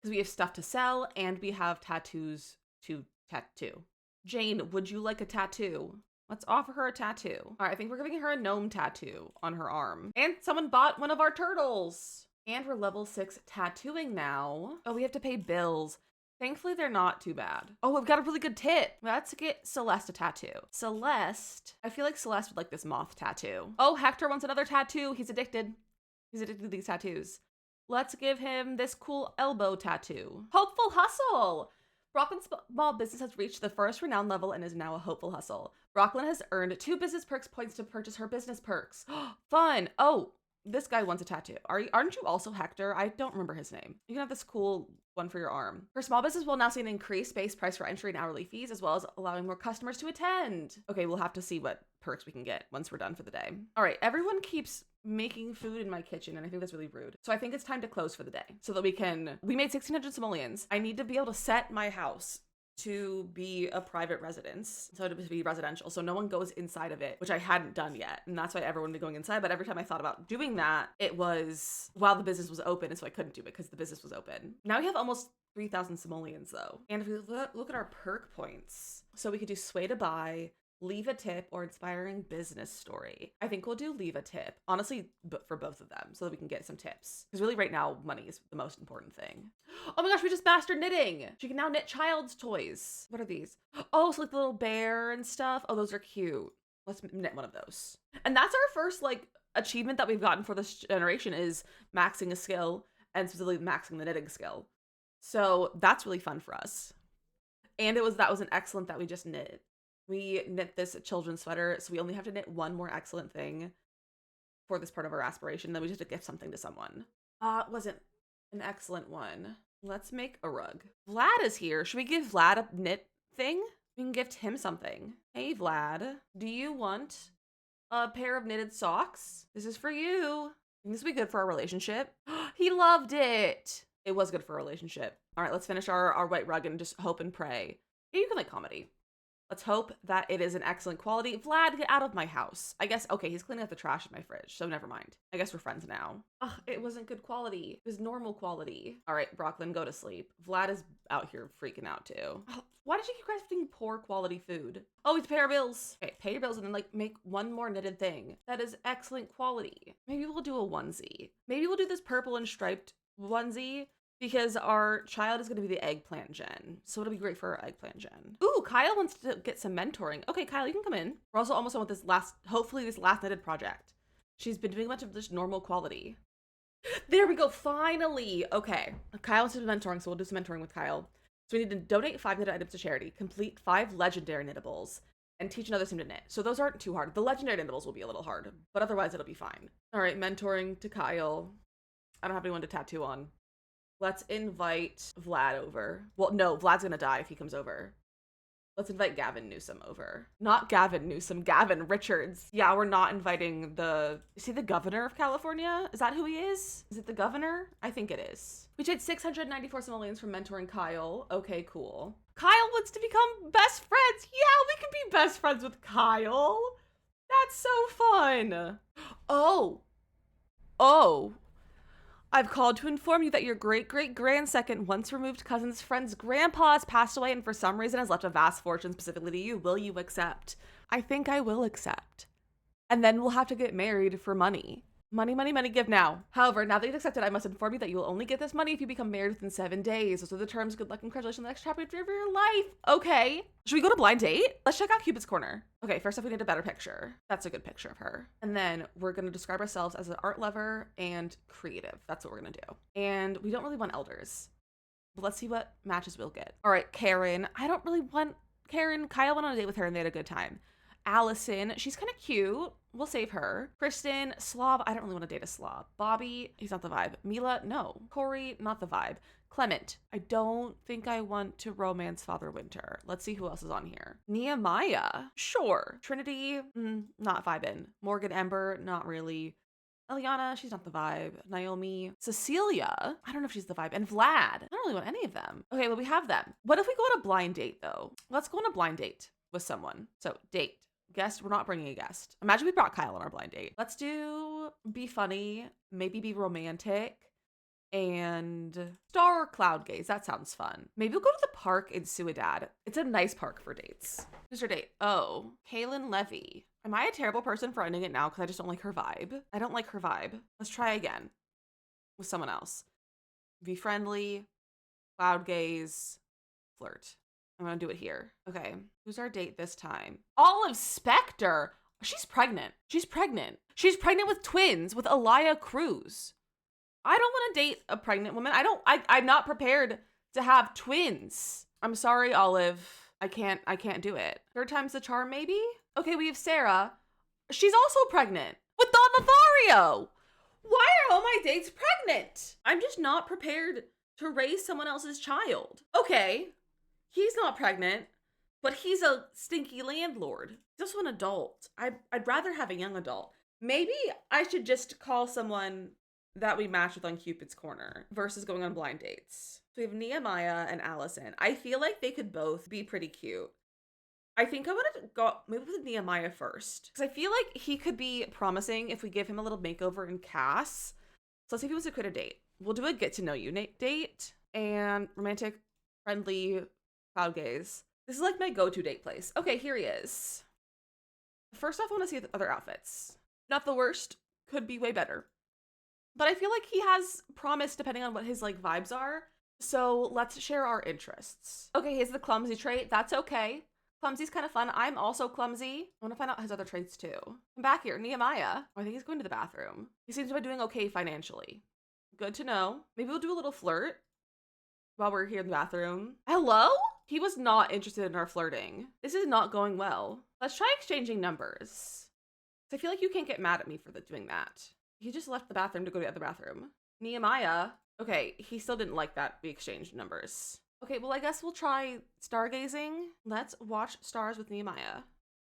because we have stuff to sell and we have tattoos to tattoo. Jane, would you like a tattoo? Let's offer her a tattoo. All right, I think we're giving her a gnome tattoo on her arm. And someone bought one of our turtles. And we're level 6 tattooing now. Oh, we have to pay bills. Thankfully, they're not too bad. Oh, we've got a really good tip. Let's get Celeste a tattoo. Celeste, I feel like Celeste would like this moth tattoo. Oh, Hector wants another tattoo. He's addicted. He's addicted to these tattoos. Let's give him this cool elbow tattoo. Hopeful hustle. Brocklin's small business has reached the first renowned level and is now a hopeful hustle. Brocklin has earned 2 business perks points to purchase her business perks. Fun. Oh, this guy wants a tattoo. Aren't you also Hector? I don't remember his name. You can have this cool one for your arm. Her small business will now see an increased base price for entry and hourly fees, as well as allowing more customers to attend. Okay, we'll have to see what perks we can get once we're done for the day. All right, everyone keeps making food in my kitchen, and I think that's really rude. So I think it's time to close for the day so that we made 1,600 simoleons. I need to be able to set my house to be a private residence, so to be residential, so no one goes inside of it, which I hadn't done yet, and that's why everyone would be going inside. But every time I thought about doing that, it was while the business was open, and so I couldn't do it because the business was open. Now we have almost 3,000 simoleons though, and if we look at our perk points, so we could do sway to buy, leave a tip, or inspiring business story. I think we'll do leave a tip, honestly, but for both of them, so that we can get some tips. Because really right now, money is the most important thing. Oh my gosh, we just mastered knitting. She can now knit child's toys. What are these? Oh, so like the little bear and stuff. Oh, those are cute. Let's knit one of those. And that's our first like achievement that we've gotten for this generation, is maxing a skill, and specifically maxing the knitting skill. So that's really fun for us. And that was an excellent that we just knit. We knit this children's sweater, so we only have to knit one more excellent thing for this part of our aspiration. Then we just have to gift something to someone. It wasn't an excellent one. Let's make a rug. Vlad is here. Should we give Vlad a knit thing? We can gift him something. Hey, Vlad, do you want a pair of knitted socks? This is for you. Think this would be good for our relationship. He loved it. It was good for a relationship. All right, let's finish our white rug and just hope and pray. Hey, you can like comedy. Let's hope that it is an excellent quality. Vlad, get out of my house. I guess, okay, he's cleaning up the trash in my fridge, so never mind. I guess we're friends now. Ugh, it wasn't good quality. It was normal quality. All right, Brocklin, go to sleep. Vlad is out here freaking out too. Oh, why did you keep crafting poor quality food? Oh, we have to pay our bills. Okay, pay your bills and then like make one more knitted thing. That is excellent quality. Maybe we'll do a onesie. Maybe we'll do this purple and striped onesie, because our child is going to be the eggplant gen. So it'll be great for our eggplant gen. Ooh, Kyle wants to get some mentoring. Okay, Kyle, you can come in. We're also almost done with this hopefully this last knitted project. She's been doing a bunch of just normal quality. There we go, finally. Okay, Kyle wants to do mentoring, so we'll do some mentoring with Kyle. So we need to donate 5 knitted items to charity, complete 5 legendary knittables, and teach another sim to knit. So those aren't too hard. The legendary knittables will be a little hard, but otherwise it'll be fine. All right, mentoring to Kyle. I don't have anyone to tattoo on. Let's invite Vlad over. Well, no, Vlad's gonna die if he comes over. Let's invite Gavin Newsom over. Not Gavin Newsom, Gavin Richards. Yeah, we're not inviting is he the governor of California? Is that who he is? Is it the governor? I think it is. We did 694 simoleons from mentoring Kyle. Okay, cool. Kyle wants to become best friends. Yeah, we can be best friends with Kyle. That's so fun. Oh. I've called to inform you that your great-great-grandsecond, once removed cousin's friend's grandpa has passed away and for some reason has left a vast fortune specifically to you. Will you accept? I think I will accept. And then we'll have to get married for money. Money, money, money, give now. However, now that you've accepted, I must inform you that you will only get this money if you become married within 7 days. Those are the terms. Good luck and congratulations on the next chapter of your life. Okay. Should we go to blind date? Let's check out Cupid's Corner. Okay, first off, we need a better picture. That's a good picture of her. And then we're going to describe ourselves as an art lover and creative. That's what we're going to do. And we don't really want elders. But let's see what matches we'll get. All right, Karen. I don't really want Karen. Kyle went on a date with her and they had a good time. Allison, she's kind of cute. We'll save her. Kristen, slob. I don't really want to date a slob. Bobby, he's not the vibe. Mila, no. Corey, not the vibe. Clement, I don't think I want to romance Father Winter. Let's see who else is on here. Nehemiah, sure. Trinity, not vibing. Morgan Ember, not really. Eliana, she's not the vibe. Naomi, Cecilia, I don't know if she's the vibe. And Vlad, I don't really want any of them. Okay, well, we have them. What if we go on a blind date though? Let's go on a blind date with someone. So date. Guest, we're not bringing a guest. Imagine we brought Kyle on our blind date. Let's do be funny, maybe be romantic, and star or cloud gaze. That sounds fun. Maybe we'll go to the park in Ciudad. It's a nice park for dates. Who's your date? Oh, Kaylin Levy. Am I a terrible person for ending it now because I just don't like her vibe? I don't like her vibe. Let's try again with someone else. Be friendly, cloud gaze, flirt. I'm gonna do it here. Okay, who's our date this time? Olive Spector. She's pregnant. She's pregnant. She's pregnant with twins with Elia Cruz. I don't want to date a pregnant woman. I'm not prepared to have twins. I'm sorry, Olive. I can't do it. Third time's the charm, maybe? Okay, we have Sarah. She's also pregnant with Don Lothario. Why are all my dates pregnant? I'm just not prepared to raise someone else's child. Okay, he's not pregnant, but he's a stinky landlord. He's also an adult. I'd rather have a young adult. Maybe I should just call someone that we match with on Cupid's Corner versus going on blind dates. So we have Nehemiah and Allison. I feel like they could both be pretty cute. I think I want to go maybe with Nehemiah first, because I feel like he could be promising if we give him a little makeover and Cass. So let's see if he wants to quit a date. We'll do a get to know you date and romantic, friendly, cloud gaze. This is like my go-to date place. Okay, here he is. First off, I want to see the other outfits. Not the worst, could be way better. But I feel like he has promise depending on what his like vibes are. So let's share our interests. Okay, here's the clumsy trait. That's okay. Clumsy's kind of fun. I'm also clumsy. I want to find out his other traits too. I'm back here. Nehemiah. Oh, I think he's going to the bathroom. He seems to be doing okay financially. Good to know. Maybe we'll do a little flirt while we're here in the bathroom. Hello? He was not interested in our flirting. This is not going well. Let's try exchanging numbers. I feel like you can't get mad at me for doing that. He just left the bathroom to go to the other bathroom. Nehemiah. Okay, he still didn't like that we exchanged numbers. Okay, well, I guess we'll try stargazing. Let's watch stars with Nehemiah.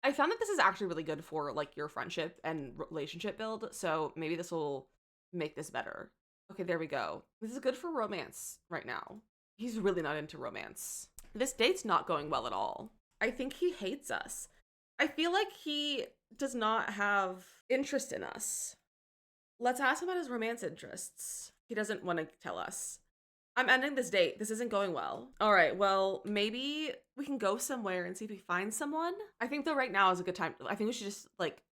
I found that this is actually really good for like your friendship and relationship build. So maybe this will make this better. Okay, there we go. This is good for romance right now. He's really not into romance. This date's not going well at all. I think he hates us. I feel like he does not have interest in us. Let's ask him about his romance interests. He doesn't want to tell us. I'm ending this date. This isn't going well. All right, well, maybe we can go somewhere and see if we find someone. I think though right now is a good time. I think we should just like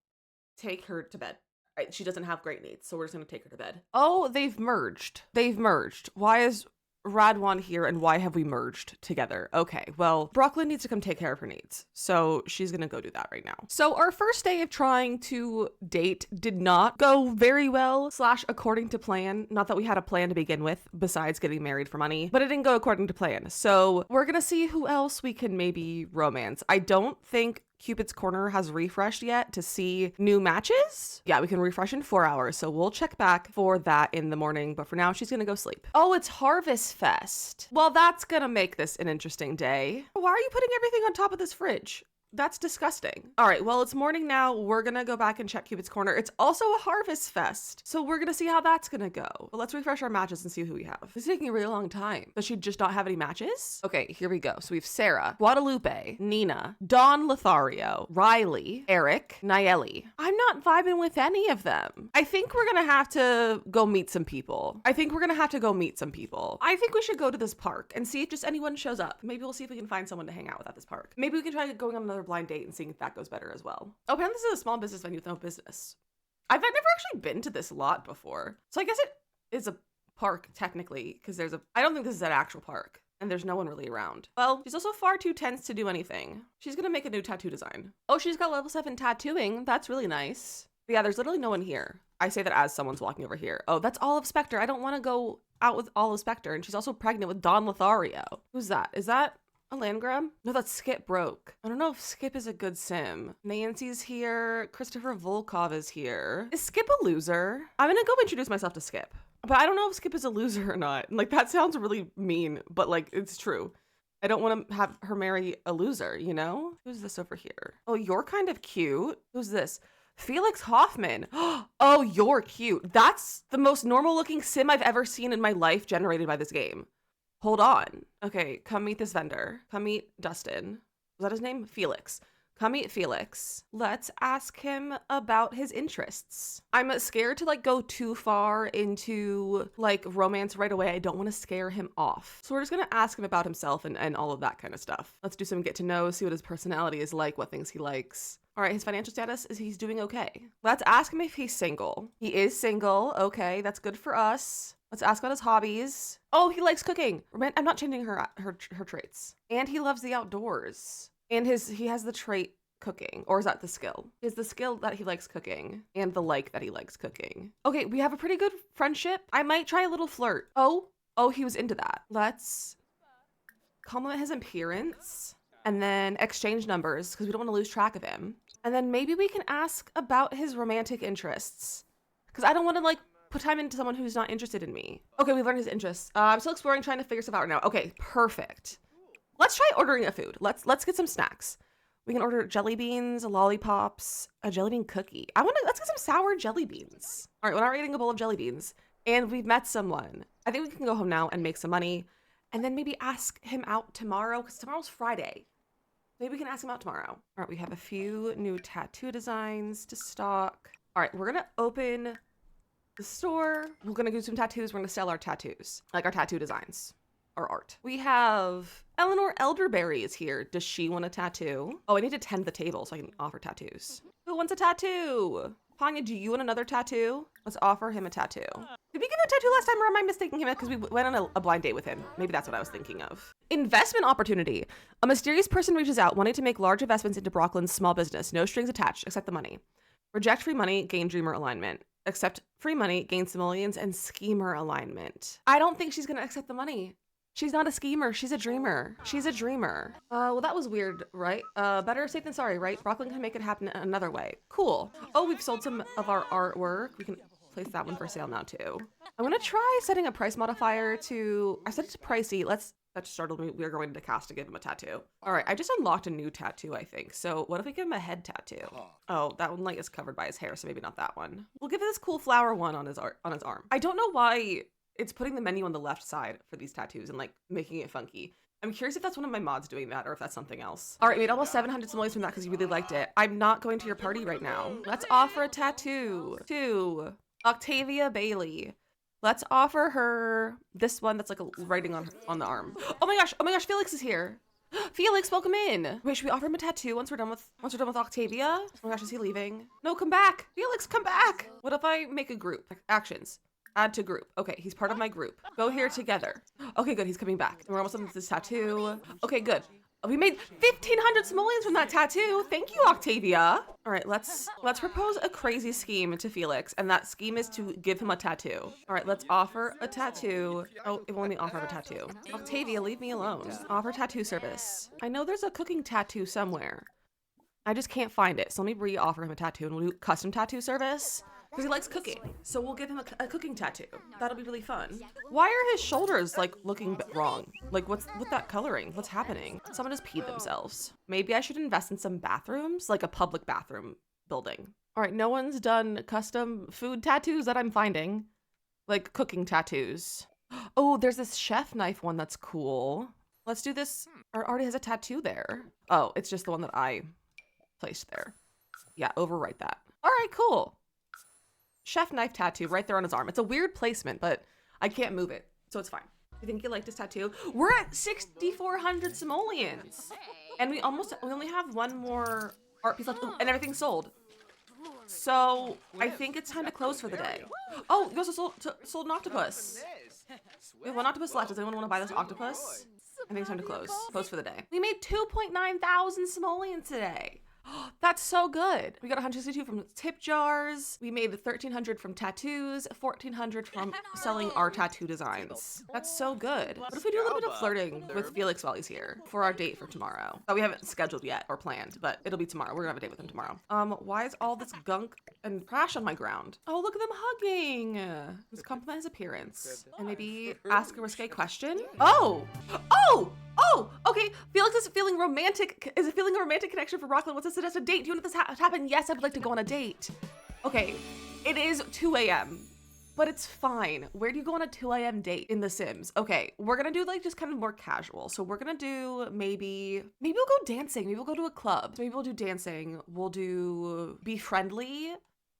take her to bed. She doesn't have great needs, so we're just gonna take her to bed. Oh, they've merged. They've merged. Why is Radwan here and why have we merged together? Okay, well, Brooklyn needs to come take care of her needs. So she's gonna go do that right now. So our first day of trying to date did not go very well, / according to plan. Not that we had a plan to begin with, besides getting married for money, but it didn't go according to plan. So we're gonna see who else we can maybe romance. I don't think Cupid's Corner has refreshed yet to see new matches. Yeah, we can refresh in 4 hours. So we'll check back for that in the morning. But for now, she's gonna go sleep. Oh, it's Harvest Fest. Well, that's gonna make this an interesting day. Why are you putting everything on top of this fridge? That's disgusting. All right, well, it's morning now. We're gonna go back and check Cupid's Corner. It's also a Harvest Fest. So we're gonna see how that's gonna go. But let's refresh our matches and see who we have. This is taking a really long time. Does she just not have any matches? Okay, here we go. So we have Sarah, Guadalupe, Nina, Don Lothario, Riley, Eric, Nayeli. I'm not vibing with any of them. I think we're gonna have to go meet some people. I think we should go to this park and see if just anyone shows up. Maybe we'll see if we can find someone to hang out with at this park. Maybe we can try going on another blind date and seeing if that goes better as well. Oh, apparently this is a small business venue with no business. I've never actually been to this lot before. So I guess it is a park technically, because I don't think this is an actual park and there's no one really around. Well, she's also far too tense to do anything. She's gonna make a new tattoo design. Oh, she's got level 7 tattooing. That's really nice. But yeah, there's literally no one here. I say that as someone's walking over here. Oh, that's Olive Spectre. I don't want to go out with Olive Spectre. And she's also pregnant with Don Lothario. Who's that? Is that a landgram? No, that's Skip Broke. I don't know if Skip is a good sim. Nancy's here. Christopher Volkov is here. Is Skip a loser? I'm gonna go introduce myself to Skip. But I don't know if Skip is a loser or not. Like, that sounds really mean, but like, it's true. I don't want to have her marry a loser, you know? Who's this over here? Oh, you're kind of cute. Who's this? Felix Hoffman. Oh, you're cute. That's the most normal looking sim I've ever seen in my life generated by this game. Hold on. Okay, come meet this vendor. Come meet Dustin. Was that his name? Felix. Come meet Felix. Let's ask him about his interests. I'm scared to like go too far into like romance right away. I don't want to scare him off. So we're just gonna ask him about himself and all of that kind of stuff. Let's do some get to know, see what his personality is like, what things he likes. All right, his financial status is he's doing okay. Let's ask him if he's single. He is single. Okay, that's good for us. Let's ask about his hobbies. Oh, he likes cooking. I'm not changing her traits. And he loves the outdoors. And he has the trait cooking, or is that the skill? Is the skill that he likes cooking and the like that he likes cooking. Okay, we have a pretty good friendship. I might try a little flirt. Oh, he was into that. Let's compliment his appearance and then exchange numbers because we don't want to lose track of him. And then maybe we can ask about his romantic interests because I don't want to like put time into someone who's not interested in me. Okay, we learned his interests. I'm still exploring, trying to figure stuff out right now. Okay, perfect. Let's try ordering a food. Let's get some snacks. We can order jelly beans, lollipops, a jelly bean cookie. Let's get some sour jelly beans. All right, we're not eating a bowl of jelly beans and we've met someone. I think we can go home now and make some money and then maybe ask him out tomorrow because tomorrow's Friday. Maybe we can ask him out tomorrow. All right, we have a few new tattoo designs to stock. All right, we're gonna open the store. We're gonna do some tattoos. We're gonna sell our tattoos, like our tattoo designs. Our art. We have Eleanor Elderberry is here. Does she want a tattoo? Oh, I need to tend the table so I can offer tattoos. Who wants a tattoo? Panya, do you want another tattoo? Let's offer him a tattoo. Did we give him a tattoo last time or am I mistaking him? Because we went on a blind date with him. Maybe that's what I was thinking of. Investment opportunity. A mysterious person reaches out wanting to make large investments into Brocklin's small business. No strings attached, accept the money. Reject free money, gain dreamer alignment. Accept free money, gain simoleons, and schemer alignment. I don't think she's gonna accept the money. She's not a schemer, she's a dreamer. She's a dreamer. Well, that was weird, right? Better safe than sorry, right? Brocklin can make it happen another way. Cool. Oh, we've sold some of our artwork. We can place that one for sale now too. I'm gonna try setting a price modifier to, I set it to pricey. That just startled me. We are going to cast to give him a tattoo. All right, I just unlocked a new tattoo, I think. So what if we give him a head tattoo? Oh, that one like is covered by his hair, so maybe not that one. We'll give this cool flower one on his arm. I don't know why it's putting the menu on the left side for these tattoos and like making it funky. I'm curious if that's one of my mods doing that or if that's something else. All right, we made almost 700 simoleons from that because you really liked it. I'm not going to your party right now. Let's offer a tattoo to Octavia Bailey. Let's offer her this one that's like a writing on the arm. Oh my gosh, Felix is here. Felix, welcome in. Wait, should we offer him a tattoo once we're done with Octavia? Oh my gosh, is he leaving? No, come back. Felix, come back. What if I make a group? Actions. Add to group. Okay, he's part of my group. Go here together. Okay, good, he's coming back. We're almost done with this tattoo. Okay, good. We made 1,500 simoleons from that tattoo. Thank you, Octavia. All right, let's propose a crazy scheme to Felix, and that scheme is to give him a tattoo. All right, let's offer a tattoo. Oh, it won't let me offer a tattoo. Octavia, leave me alone. Offer tattoo service. I know there's a cooking tattoo somewhere. I just can't find it, so let me re-offer him a tattoo, and we'll do custom tattoo service. Because he likes cooking, so we'll give him a cooking tattoo. That'll be really fun. Why are his shoulders like looking wrong? Like what's with that coloring? What's happening? Someone just peed themselves. Maybe I should invest in some bathrooms, like a public bathroom building. All right, no one's done custom food tattoos that I'm finding, like cooking tattoos. Oh, there's this chef knife one that's cool. Let's do this. Or already has a tattoo there. Oh, it's just the one that I placed there. Yeah, overwrite that. All right, cool. Chef knife tattoo right there on his arm. It's a weird placement, but I can't move it, so it's fine. You think you like this tattoo? We're at 6,400 simoleons, and we only have one more art piece left, and everything's sold. So I think it's time to close for the day. Oh, you also sold an octopus. We have one octopus left. Does anyone want to buy this octopus? I think it's time to close. Close for the day. We made 2.9 thousand simoleons today. That's so good. We got 162 from tip jars. We made 1,300 from tattoos, 1,400 from selling our tattoo designs. That's so good. What if we do a little bit of flirting with Felix while he's here for our date for tomorrow? Oh, we haven't scheduled yet or planned, but it'll be tomorrow. We're gonna have a date with him tomorrow. Why is all this gunk and trash on my ground? Oh, look at them hugging. Let's compliment his appearance and maybe ask a risque question. Oh, okay. Felix is feeling romantic. Is it feeling a romantic connection for Brocklin? What's a suggested date? Do you want this to happen? Yes, I would like to go on a date. Okay, it is 2 a.m., but it's fine. Where do you go on a 2 a.m. date in The Sims? Okay, we're gonna do like just kind of more casual. So we're gonna do maybe we'll go dancing. Maybe we'll go to a club. Maybe we'll do dancing. We'll do be friendly,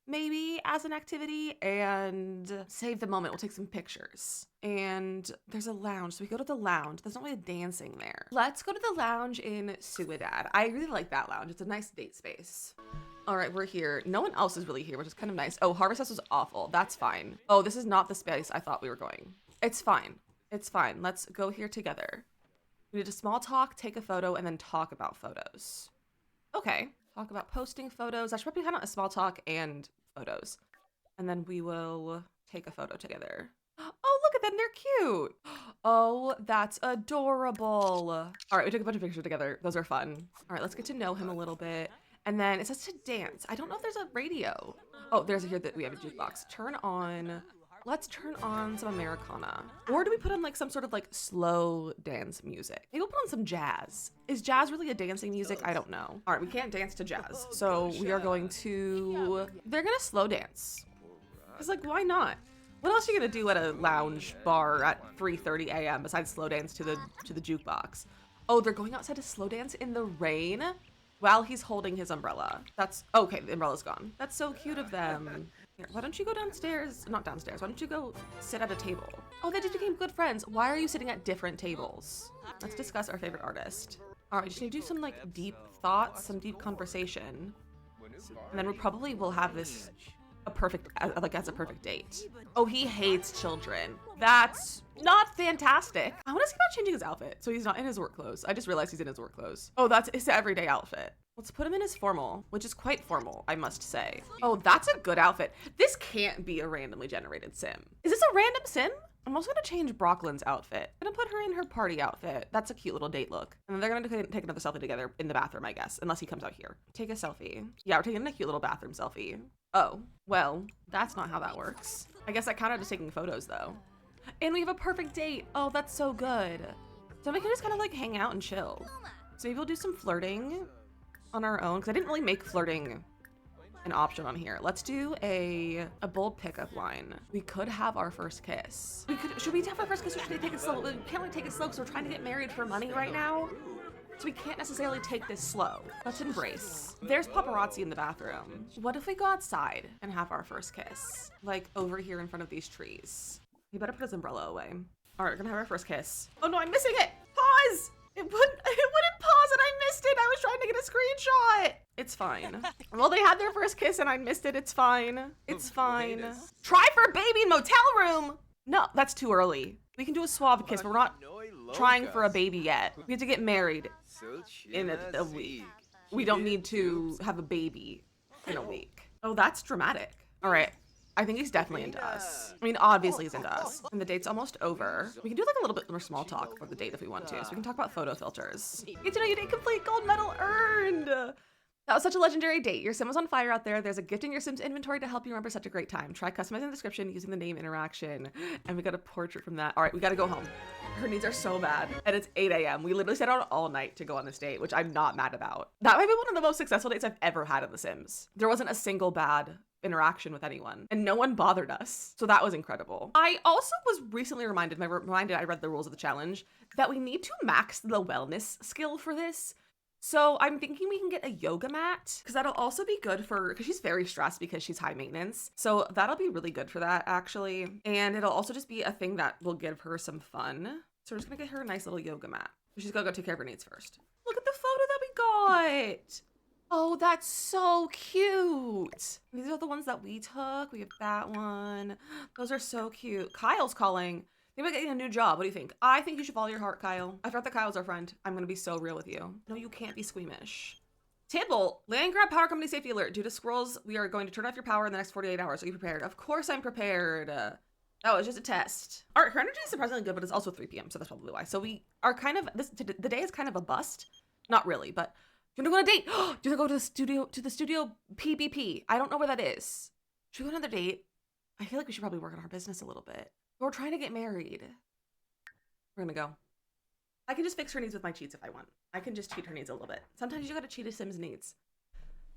maybe as an activity, and save the moment. We'll take some pictures. And there's a lounge, so we go to the lounge. There's not really dancing there. Let's go to the lounge in Suidad. I really like that lounge. It's a nice date space. All right, we're here. No one else is really here, which is kind of nice. Oh, Harvest House was awful. That's fine. Oh, this is not the space I thought we were going. It's fine. It's fine. Let's go here together. We need a small talk, take a photo, and then talk about photos. Okay. talk about posting photos. That should probably kind of a small talk and photos. And then we will take a photo together. Oh, look at them, they're cute. Oh, that's adorable. All right, we took a bunch of pictures together. Those are fun. All right, let's get to know him a little bit. And then it says to dance. I don't know if there's a radio. Oh, there's here that we have a jukebox. Let's turn on some Americana. Or do we put on like some sort of like slow dance music? Maybe we'll put on some jazz. Is jazz really a dancing music? I don't know. All right, we can't dance to jazz. So we are going to, they're gonna slow dance. It's like, why not? What else are you gonna do at a lounge bar at 3:30 a.m. besides slow dance to the jukebox? Oh, they're going outside to slow dance in the rain while he's holding his umbrella. That's, okay, the umbrella's gone. That's so cute of them. Here, why don't you go downstairs? Not downstairs. Why don't you go sit at a table? Oh, they just became good friends. Why are you sitting at different tables? Let's discuss our favorite artist. All right, we just need to do some like deep thoughts, some deep conversation. And then we probably will have this as a perfect date. Oh, he hates children. That's not fantastic. I want to see about changing his outfit so he's not in his work clothes. I just realized he's in his work clothes. Oh, that's his everyday outfit. Let's put him in his formal, which is quite formal, I must say. Oh, that's a good outfit. This can't be a randomly generated sim. Is this a random sim? I'm also gonna change Brooklyn's outfit. I'm gonna put her in her party outfit. That's a cute little date look. And then they're gonna take another selfie together in the bathroom, I guess, unless he comes out here. Take a selfie. Yeah, we're taking a cute little bathroom selfie. Oh, well, that's not how that works. I guess I counted as taking photos though. And we have a perfect date. Oh, that's so good. So we can just kind of like hang out and chill. So maybe we'll do some flirting on our own, because I didn't really make flirting an option on here. Let's do a bold pickup line. We could have our first kiss. Should we have our first kiss or should we take it slow? We can't really take it slow because we're trying to get married for money right now. So we can't necessarily take this slow. Let's embrace. There's paparazzi in the bathroom. What if we go outside and have our first kiss? Like over here in front of these trees. He better put his umbrella away. All right, we're gonna have our first kiss. Oh no, I'm missing it. Pause. It wouldn't pause and I missed it. I was trying to get a screenshot. It's fine. Well, they had their first kiss and I missed it. It's fine. It's fine. Try for a baby in motel room. No, that's too early. We can do a suave kiss, but we're not trying for a baby yet. We have to get married in a week. We don't need to have a baby in a week. Oh, that's dramatic. All right. I think he's definitely into us. I mean, obviously he's into us. And the date's almost over. We can do like a little bit more small talk for the date if we want to. So we can talk about photo filters. Get to know you, date complete, gold medal earned. That was such a legendary date. Your sim was on fire out there. There's a gift in your sim's inventory to help you remember such a great time. Try customizing the description using the name interaction. And we got a portrait from that. All right, we gotta go home. Her needs are so bad. And it's 8 a.m. We literally sat out all night to go on this date, which I'm not mad about. That might be one of the most successful dates I've ever had in The Sims. There wasn't a single bad interaction with anyone and no one bothered us. So that was incredible. I also was recently reminded, I read the rules of the challenge, that we need to max the wellness skill for this. So I'm thinking we can get a yoga mat because that'll also be good for, because she's very stressed because she's high maintenance. So that'll be really good for that actually. And it'll also just be a thing that will give her some fun. So we're just gonna get her a nice little yoga mat. She's gotta go take care of her needs first. Look at the photo that we got. Oh, that's so cute. These are the ones that we took. We have that one. Those are so cute. Kyle's calling. Maybe I'm getting a new job. What do you think? I think you should follow your heart, Kyle. I forgot that Kyle's our friend. I'm gonna be so real with you. No, you can't be squeamish. Table, land grab power company safety alert. Due to squirrels, we are going to turn off your power in the next 48 hours. Are you prepared? Of course I'm prepared. That was just a test. All right, her energy is surprisingly good, but it's also 3 p.m. So that's probably why. So we are kind of, the day is kind of a bust. Not really, but do you want to go on a date? Do you want to go to the studio PPP? I don't know where that is. Should we go on another date? I feel like we should probably work on our business a little bit. We're trying to get married. We're gonna go. I can just fix her needs with my cheats if I want. I can just cheat her needs a little bit. Sometimes you gotta cheat a sim's needs.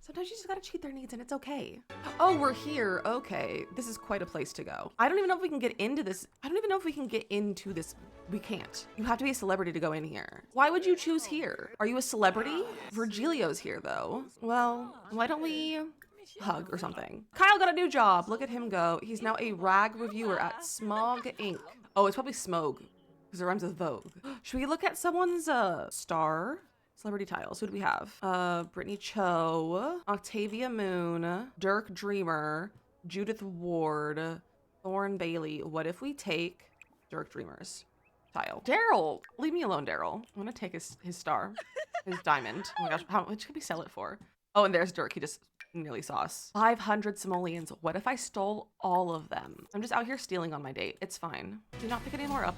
Sometimes you just gotta cheat their needs and it's okay. Oh, we're here. Okay. This is quite a place to go. I don't even know if we can get into this. I don't even know if we can get into this. We can't. You have to be a celebrity to go in here. Why would you choose here? Are you a celebrity? Virgilio's here though. Well, why don't we hug or something? Kyle got a new job. Look at him go. He's now a rag reviewer at Smog Inc. Oh, it's probably Smog because it rhymes with Vogue. Should we look at someone's star? Celebrity titles. Who do we have? Brittany Cho, Octavia Moon, Dirk Dreamer, Judith Ward, Lauren Bailey. What if we take Dirk Dreamer's tile? Daryl, leave me alone, Daryl. I'm gonna take his star, his diamond. Oh my gosh, how much could we sell it for? Oh, and there's Dirk. He just nearly saw us. 500 simoleons. What if I stole all of them? I'm just out here stealing on my date. It's fine. Do not pick any more up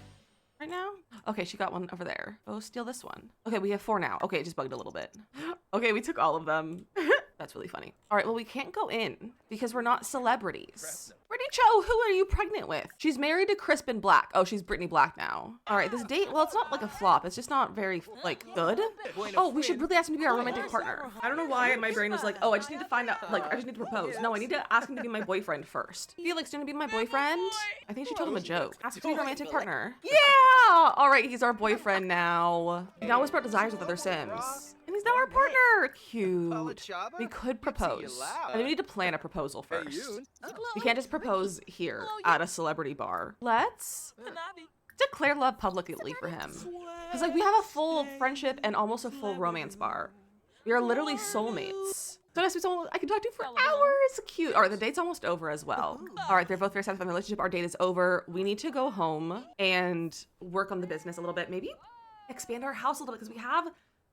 right now. Okay, she got one over there. Go steal this one. Okay, we have 4 now. Okay, it just bugged a little bit. Okay, we took all of them. That's really funny. All right, well, we can't go in because we're not celebrities. Brittany Cho, who are you pregnant with? She's married to Crispin Black. Oh, she's Brittany Black now. All right, this date, well, it's not like a flop. It's just not very, like, good. Oh, we should really ask him to be our romantic partner. I don't know why my brain was like, oh, I just need to find out, like, I just need to propose. No, I need to ask him to be my boyfriend first. Felix, do you want to be my boyfriend? I think she told him a joke. Ask him to be a romantic partner. Yeah! All right, he's our boyfriend now. He now whisper desires with other Sims. And he's now our partner. Cute. We could propose. And we need to plan a proposal first. We can't just propose here at a celebrity bar. Let's declare love publicly for him. Because like we have a full friendship and almost a full romance bar. We are literally soulmates. So that's someone I can talk to for hours. Cute. All right, the date's almost over as well. All right, they're both very satisfied in the relationship. Our date is over. We need to go home and work on the business a little bit. Maybe expand our house a little bit because we have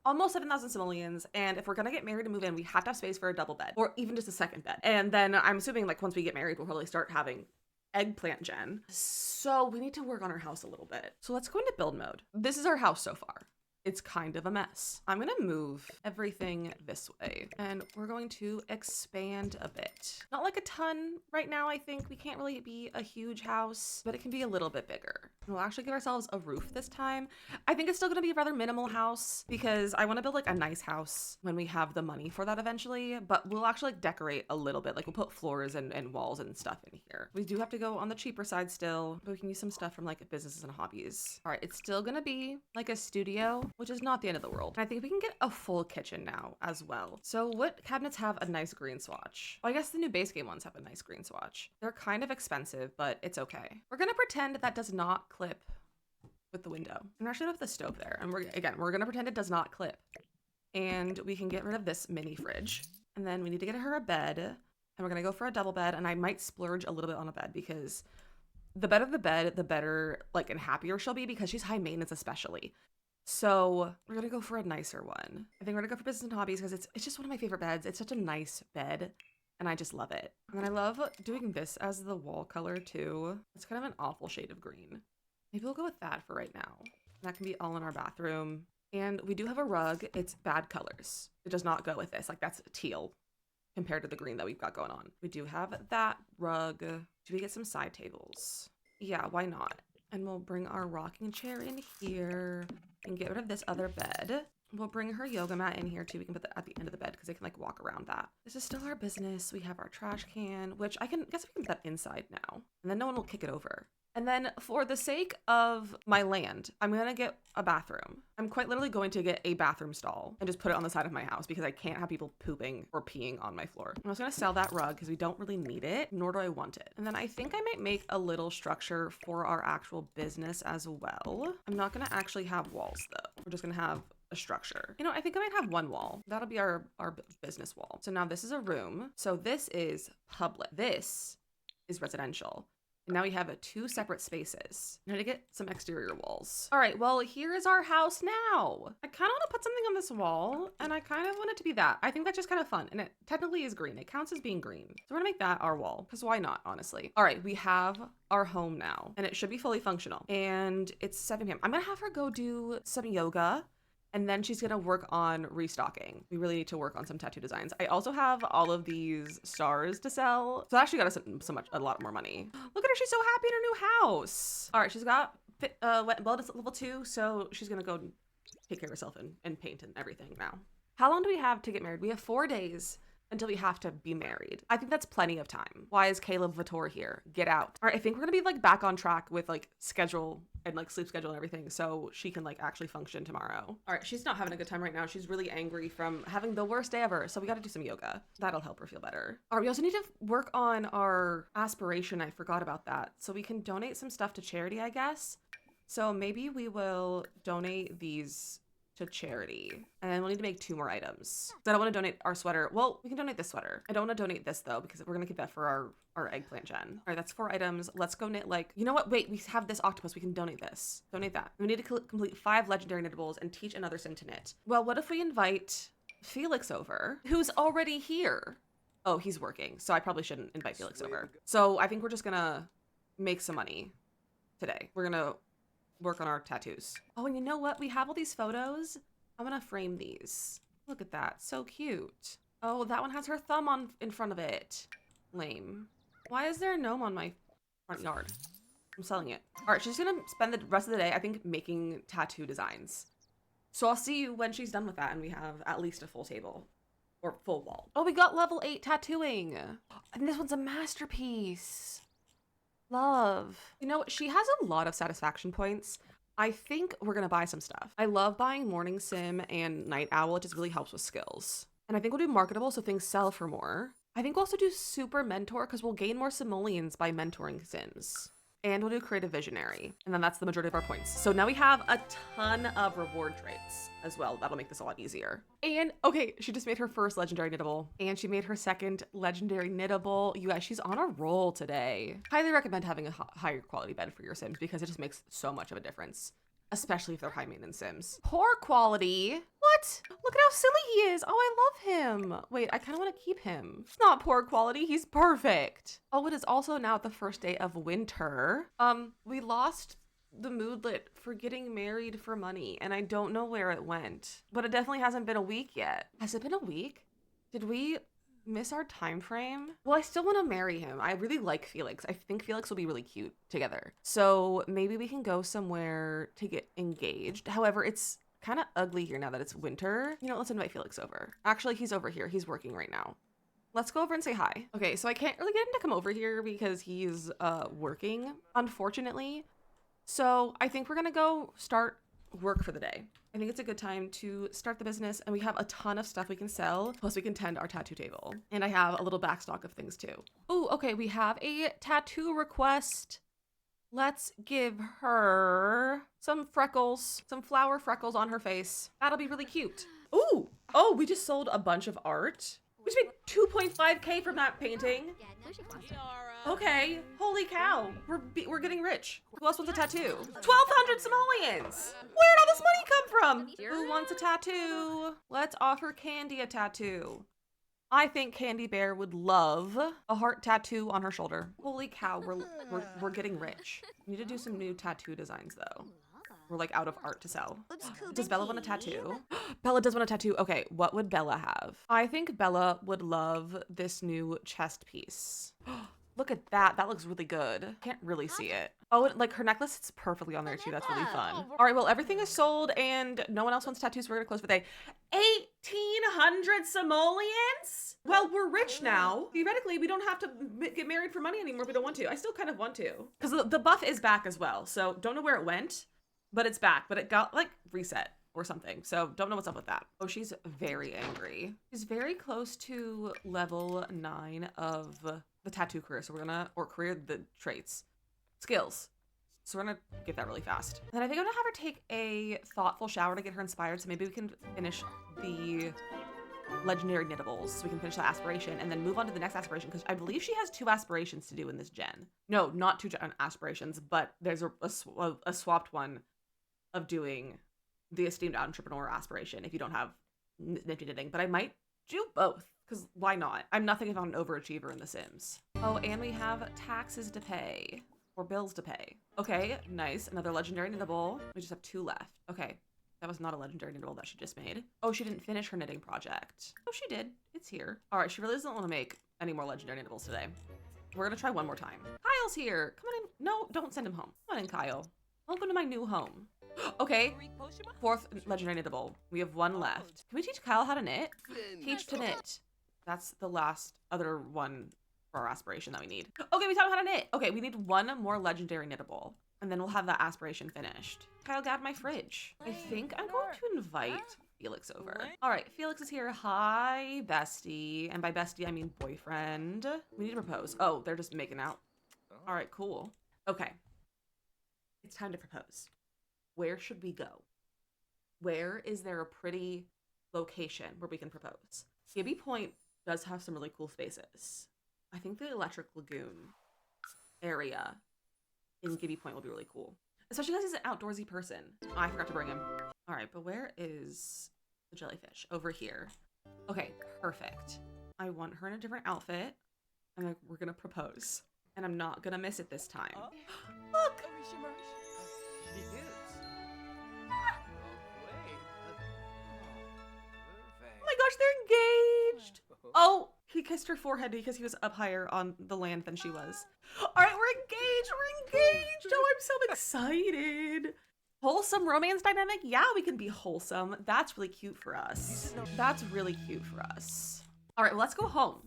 almost 7,000 simoleons, and if we're gonna get married and move in, we have to have space for a double bed, or even just a second bed. And then I'm assuming like once we get married, we'll probably start having eggplant gen. So we need to work on our house a little bit. So let's go into build mode. This is our house so far. It's kind of a mess. I'm gonna move everything this way and we're going to expand a bit. Not like a ton right now, I think. We can't really be a huge house, but it can be a little bit bigger. We'll actually give ourselves a roof this time. I think it's still gonna be a rather minimal house because I wanna build like a nice house when we have the money for that eventually, but we'll actually like decorate a little bit. Like we'll put floors and walls and stuff in here. We do have to go on the cheaper side still, but we can use some stuff from like businesses and hobbies. All right, it's still gonna be like a studio, which is not the end of the world. And I think we can get a full kitchen now as well. So what cabinets have a nice green swatch? Well, I guess the new base game ones have a nice green swatch. They're kind of expensive, but it's okay. We're gonna pretend that does not clip with the window. And we're actually gonna have the stove there. And we're gonna pretend it does not clip. And we can get rid of this mini fridge. And then we need to get her a bed. And we're gonna go for a double bed. And I might splurge a little bit on a bed because the better the bed, the better like and happier she'll be because she's high maintenance especially. So we're gonna go for a nicer one. I think we're gonna go for business and hobbies because it's just one of my favorite beds. It's such a nice bed and I just love it. And then I love doing this as the wall color too. It's kind of an awful shade of green. Maybe we'll go with that for right now. That can be all in our bathroom. And we do have a rug. It's bad colors. It does not go with this. Like that's teal compared to the green that we've got going on. We do have that rug. Do we get some side tables? Yeah, why not? And we'll bring our rocking chair in here and get rid of this other bed. We'll bring her yoga mat in here too. We can put that at the end of the bed because they can like walk around that. This is still our business. We have our trash can, which I guess we can put that inside now. And then no one will kick it over. And then for the sake of my land, I'm gonna get a bathroom. I'm quite literally going to get a bathroom stall and just put it on the side of my house because I can't have people pooping or peeing on my floor. I'm also gonna sell that rug because we don't really need it, nor do I want it. And then I think I might make a little structure for our actual business as well. I'm not gonna actually have walls though. We're just gonna have a structure. You know, I think I might have one wall. That'll be our business wall. So now this is a room. So this is public. This is residential. And now we have 2 separate spaces. Now to get some exterior walls. All right, well, here is our house now. I kind of want to put something on this wall and I kind of want it to be that. I think that's just kind of fun. And it technically is green. It counts as being green. So we're gonna make that our wall because why not, honestly? All right, we have our home now and it should be fully functional. And it's 7 p.m. I'm gonna have her go do some yoga. And then she's gonna work on restocking. We really need to work on some tattoo designs. I also have all of these stars to sell. So that actually got us a lot more money. Look at her, she's so happy in her new house. All right, she's got wellness at level 2. So she's gonna go take care of herself and paint and everything now. How long do we have to get married? We have 4 days until we have to be married. I think that's plenty of time. Why is Caleb Vitor here? Get out. All right, I think we're gonna be like back on track with like schedule and like sleep schedule and everything so she can like actually function tomorrow. All right, she's not having a good time right now. She's really angry from having the worst day ever. So we gotta do some yoga. That'll help her feel better. All right, we also need to work on our aspiration. I forgot about that. So we can donate some stuff to charity, I guess. So maybe we will donate these to charity. And then we'll need to make 2 more items. So I don't want to donate our sweater. Well, we can donate this sweater. I don't want to donate this though, because we're going to keep that for our eggplant gen. All right, that's 4 items. Let's go knit like, you know what? Wait, we have this octopus. We can donate this. Donate that. We need to complete 5 legendary knittables and teach another sim to knit. Well, what if we invite Felix over, who's already here. Oh, he's working, so I probably shouldn't invite Felix over. So I think we're just gonna make some money today. We're gonna work on our tattoos. Oh, and you know what? We have all these photos. I'm gonna frame these. Look at that, so cute. Oh, that one has her thumb on in front of it. Lame. Why is there a gnome on my front yard? I'm selling it. All right, she's gonna spend the rest of the day, I think, making tattoo designs. So I'll see you when she's done with that and we have at least a full table or full wall. Oh, we got level 8 tattooing. And this one's a masterpiece. Love. You know, she has a lot of satisfaction points. I think we're gonna buy some stuff. I love buying Morning Sim and Night Owl. It just really helps with skills. And I think we'll do marketable so things sell for more. I think we'll also do Super Mentor because we'll gain more simoleons by mentoring Sims. And we'll do Creative Visionary. And then that's the majority of our points. So now we have a ton of reward traits as well. That'll make this a lot easier. And okay, she just made her first legendary knittable and she made her second legendary knittable. You guys, she's on a roll today. Highly recommend having a higher quality bed for your Sims because it just makes so much of a difference, especially if they're high maintenance Sims. Poor quality. What? Look at how silly he is. Oh, I love him. Wait, I kind of want to keep him. It's not poor quality. He's perfect. Oh, it is also now the first day of winter. We lost the moodlet for getting married for money and I don't know where it went, but it definitely hasn't been a week yet. Has it been a week? Did we miss our time frame? Well, I still want to marry him. I really like Felix. I think Felix will be really cute together. So maybe we can go somewhere to get engaged. However, it's kind of ugly here now that it's winter. You know, let's invite Felix over. Actually, he's over here. He's working right now. Let's go over and say hi. Okay, so I can't really get him to come over here because he's working, unfortunately. So I think we're gonna go start work for the day. I think it's a good time to start the business and we have a ton of stuff we can sell, plus we can tend our tattoo table. And I have a little backstock of things too. Oh, okay, we have a tattoo request. Let's give her some freckles, some flower freckles on her face. That'll be really cute. Ooh, oh, we just sold a bunch of art. We just made 2.5K from that painting. Okay, holy cow, we're getting rich. Who else wants a tattoo? 1,200 simoleons! Where'd all this money come from? Who wants a tattoo? Let's offer Candy a tattoo. I think Candy Bear would love a heart tattoo on her shoulder. Holy cow, we're getting rich. We need to do some new tattoo designs though. We're like out of art to sell. Does Bella want a tattoo? Bella does want a tattoo. Okay, what would Bella have? I think Bella would love this new chest piece. Look at that. That looks really good. Can't really see it. Oh, and like her necklace sits perfectly on there too. That's really fun. All right, well, everything is sold and no one else wants tattoos. We're gonna close for the day. 1,800 simoleons? Well, we're rich now. Theoretically, we don't have to get married for money anymore if we don't want to. I still kind of want to. Because the buff is back as well. So don't know where it went, but it's back. But it got like reset or something. So don't know what's up with that. Oh, she's very angry. She's very close to level 9 of the tattoo career. So we're gonna, or career, the traits, skills. So we're gonna get that really fast. And then I think I'm gonna have her take a thoughtful shower to get her inspired. So maybe we can finish the legendary knittables. So we can finish that aspiration and then move on to the next aspiration. Because I believe she has 2 aspirations to do in this gen. No, not 2 aspirations, but there's a swapped one of doing the esteemed entrepreneur aspiration if you don't have nifty knitting. But I might do both. Because why not? I'm nothing if I'm an overachiever in The Sims. Oh, and we have taxes to pay. Or bills to pay. Okay, nice. Another legendary knittable. We just have 2 left. Okay, that was not a legendary knittable that she just made. Oh, she didn't finish her knitting project. Oh, she did. It's here. All right, she really doesn't want to make any more legendary knittables today. We're gonna try one more time. Kyle's here. Come on in. No, don't send him home. Come on in, Kyle. Welcome to my new home. Okay, 4th legendary knittable. We have 1 left. Can we teach Kyle how to knit? Teach to knit. That's the last other one for our aspiration that we need. Okay, we taught him how to knit. Okay, we need 1 more legendary knittable, and then we'll have that aspiration finished. Kyle got my fridge. I think I'm going to invite Felix over. All right, Felix is here. Hi, bestie. And by bestie, I mean boyfriend. We need to propose. Oh, they're just making out. All right, cool. Okay, it's time to propose. Where should we go? Where is there a pretty location where we can propose? Gibby Point does have some really cool spaces. I think the Electric Lagoon area in Gibby Point will be really cool. Especially because he's an outdoorsy person. Oh, I forgot to bring him. All right, but where is the jellyfish? Over here. Okay, perfect. I want her in a different outfit, and like, we're gonna propose. And I'm not gonna miss it this time. Look! Oh my gosh, they're engaged! Oh, he kissed her forehead because he was up higher on the land than she was. All right, we're engaged! We're engaged! Oh, I'm so excited! Wholesome romance dynamic? Yeah, we can be wholesome. That's really cute for us. That's really cute for us. All right, well, let's go home.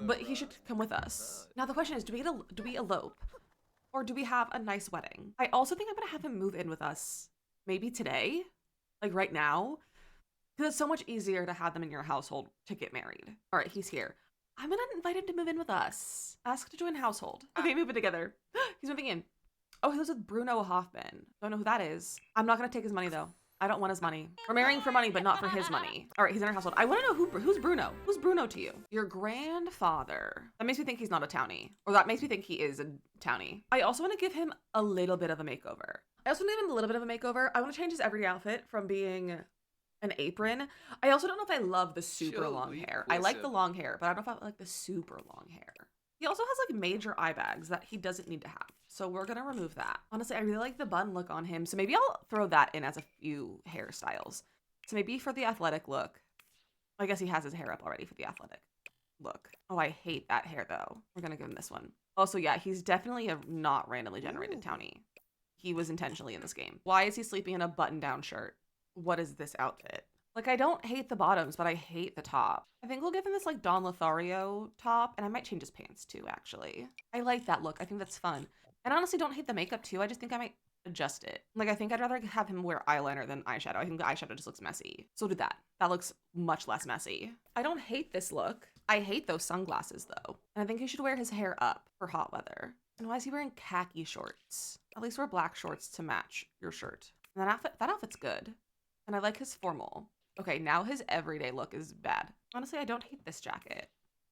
But he should come with us. Now the question is, do we elope? Or do we have a nice wedding? I also think I'm gonna have him move in with us. Maybe today? Like right now? Because it's so much easier to have them in your household to get married. All right, he's here. I'm gonna invite him to move in with us. Ask to join household. Okay, move in together. He's moving in. Oh, he lives with Bruno Hoffman. Don't know who that is. I'm not gonna take his money though. I don't want his money. We're marrying for money, but not for his money. All right, he's in our household. I want to know who's Bruno. Who's Bruno to you? Your grandfather. That makes me think he's not a townie, or that makes me think he is a townie. I also want to give him a little bit of a makeover. I also want to give him a little bit of a makeover. I want to change his everyday outfit from being an apron. I also don't know if I love the super long hair. I like the long hair, but I don't know if I like the super long hair. He also has like major eye bags that he doesn't need to have. So we're gonna remove that. Honestly, I really like the bun look on him. So maybe I'll throw that in as a few hairstyles. So maybe for the athletic look, I guess he has his hair up already for the athletic look. Oh, I hate that hair though. We're gonna give him this one. Also, yeah, he's definitely a not randomly generated townie. He was intentionally in this game. Why is he sleeping in a button-down shirt? What is this outfit? Like, I don't hate the bottoms, but I hate the top. I think we'll give him this like Don Lothario top, and I might change his pants too, actually. I like that look. I think that's fun. And honestly, don't hate the makeup too. I just think I might adjust it. Like, I think I'd rather have him wear eyeliner than eyeshadow. I think the eyeshadow just looks messy. So do that. That looks much less messy. I don't hate this look. I hate those sunglasses though. And I think he should wear his hair up for hot weather. And why is he wearing khaki shorts? At least wear black shorts to match your shirt. And that outfit's good. And I like his formal. Okay, now his everyday look is bad. Honestly, I don't hate this jacket.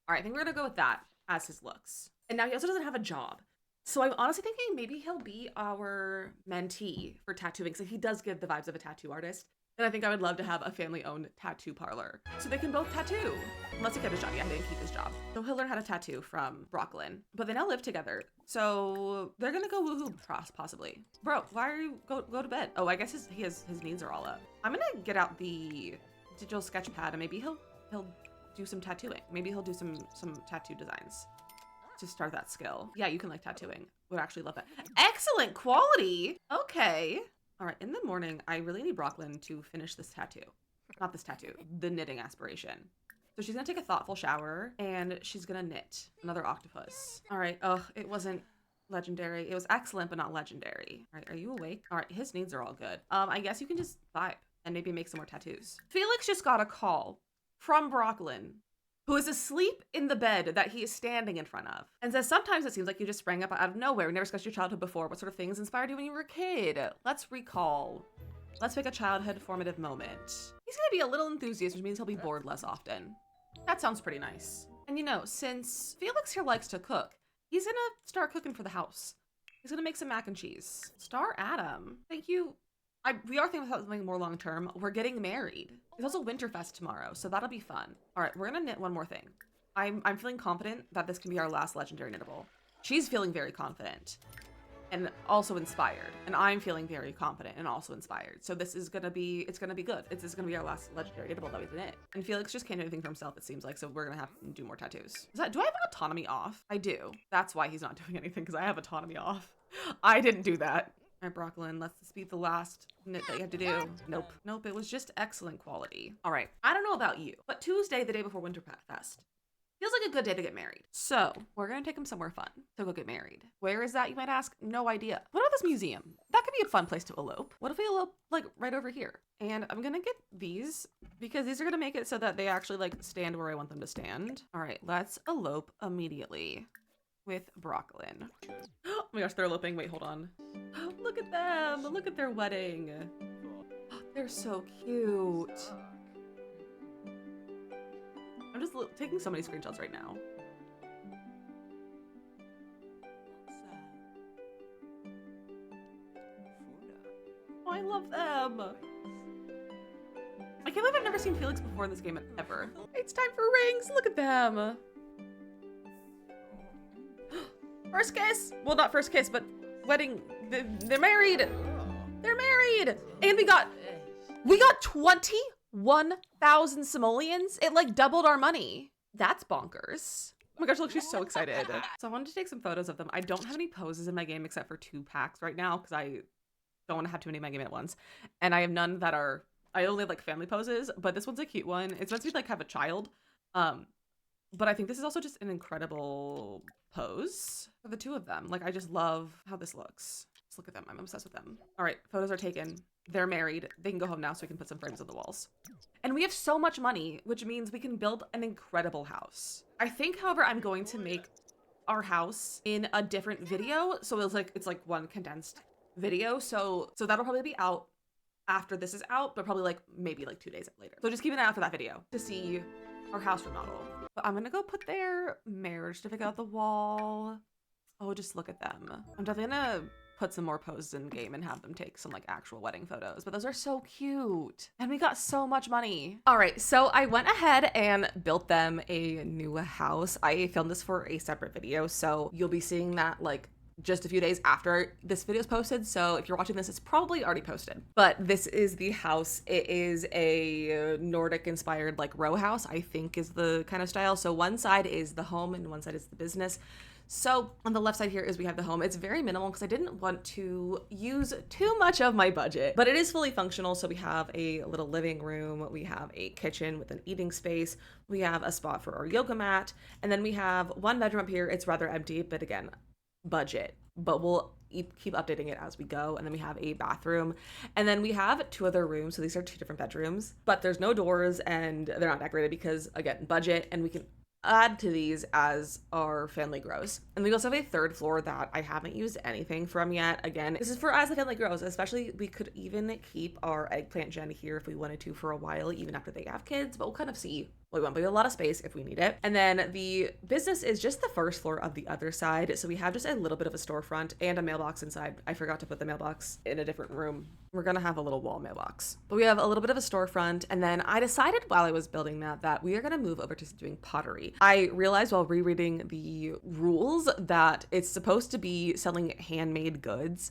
All right, I think we're gonna go with that as his looks. And now he also doesn't have a job. So I'm honestly thinking maybe he'll be our mentee for tattooing. So he does give the vibes of a tattoo artist. And I think I would love to have a family-owned tattoo parlor so they can both tattoo. Unless he kept his job. Yeah, he didn't keep his job. So he'll learn how to tattoo from Brooklyn. But they now live together. So they're gonna go woohoo possibly. Bro, why are you go to bed? Oh, I guess his needs are all up. I'm gonna get out the digital sketch pad and maybe he'll do some tattooing. Maybe he'll do some tattoo designs to start that skill. Yeah, you can like tattooing. Would actually love that. Excellent quality. Okay. All right, in the morning, I really need Brooklyn to finish this tattoo. Not this tattoo, the knitting aspiration. So she's gonna take a thoughtful shower and she's gonna knit another octopus. All right, oh, it wasn't legendary. It was excellent, but not legendary. All right, are you awake? All right, his needs are all good. I guess you can just vibe and maybe make some more tattoos. Felix just got a call from Brooklyn, who is asleep in the bed that he is standing in front of, and says, sometimes it seems like you just sprang up out of nowhere. We never discussed your childhood before. What sort of things inspired you when you were a kid? Let's recall. Let's pick a childhood formative moment. He's gonna be a little enthusiast, which means he'll be bored less often. That sounds pretty nice. And you know, since Felix here likes to cook, he's gonna start cooking for the house. He's gonna make some mac and cheese. Star Adam, thank you. We are thinking about something more long term. We're getting married. There's also Winterfest tomorrow, so that'll be fun. All right, we're gonna knit one more thing. I'm feeling confident that this can be our last legendary knittable. She's feeling very confident and also inspired, and I'm feeling very confident and also inspired. So this is gonna be, it's gonna be good. This is gonna be our last legendary knittable that we knit. And Felix just can't do anything for himself, it seems like, so we're gonna have to do more tattoos. Do I have an autonomy off? I do. That's why he's not doing anything, because I have autonomy off. I didn't do that. All right, Brooklyn, let's be the last knit that you have to do. Nope. Nope, it was just excellent quality. All right, I don't know about you, but Tuesday, the day before Winterfest, feels like a good day to get married. So we're gonna take him somewhere fun to go get married. Where is that, you might ask? No idea. What about this museum? That could be a fun place to elope. What if we elope like right over here? And I'm gonna get these because these are gonna make it so that they actually like stand where I want them to stand. All right, let's elope immediately with Brooklyn. Oh my gosh, they're eloping. Wait, hold on. Look at them. Look at their wedding. They're so cute. I'm just taking so many screenshots right now. Oh, I love them. I can't believe I've never seen Felix before in this game ever. It's time for rings. Look at them. First kiss. Well, not first kiss, but wedding. They're married. They're married. And we got 21,000 simoleons. It like doubled our money. That's bonkers. Oh my gosh, look, she's so excited. So I wanted to take some photos of them. I don't have any poses in my game except for 2 packs right now because I don't want to have too many in my game at once. And I have none that are, I only have like family poses, but this one's a cute one. It's meant to be like have a child. But I think this is also just an incredible pose for the 2 of them. Like, I just love how this looks. Just look at them. I'm obsessed with them. All right, photos are taken. They're married. They can go home now so we can put some frames on the walls. And we have so much money, which means we can build an incredible house. I think, however, I'm going to make our house in a different video. So it's like one condensed video. So that'll probably be out after this is out, but probably like maybe like 2 days later. So just keep an eye out for that video to see our house remodel. But I'm gonna go put their marriage certificate on the wall. Oh, just look at them. I'm definitely gonna put some more poses in game and have them take some like actual wedding photos, but those are so cute. And we got so much money. All right, so I went ahead and built them a new house. I filmed this for a separate video, so you'll be seeing that like just a few days after this video is posted. So if you're watching this, it's probably already posted. But this is the house. It is a Nordic inspired like row house, I think is the kind of style. So one side is the home and one side is the business. So on the left side here is we have the home. It's very minimal because I didn't want to use too much of my budget, but it is fully functional. So we have a little living room, we have a kitchen with an eating space, we have a spot for our yoga mat, and then we have one bedroom up here. It's rather empty, but again, budget, but we'll keep updating it as we go. And then we have a bathroom, and then we have 2 other rooms. So these are 2 different bedrooms, but there's no doors and they're not decorated because again, budget, and we can add to these as our family grows. And we also have a 3rd floor that I haven't used anything from yet. Again, this is for as the family grows, especially we could even keep our eggplant gen here if we wanted to for a while, even after they have kids, but we'll kind of see what we want. But we have a lot of space if we need it. And then the business is just the 1st floor of the other side. So we have just a little bit of a storefront and a mailbox inside. I forgot to put the mailbox in a different room. We're gonna have a little wall mailbox, but we have a little bit of a storefront. And then I decided while I was building that we are gonna move over to doing pottery. I realized while rereading the rules that it's supposed to be selling handmade goods,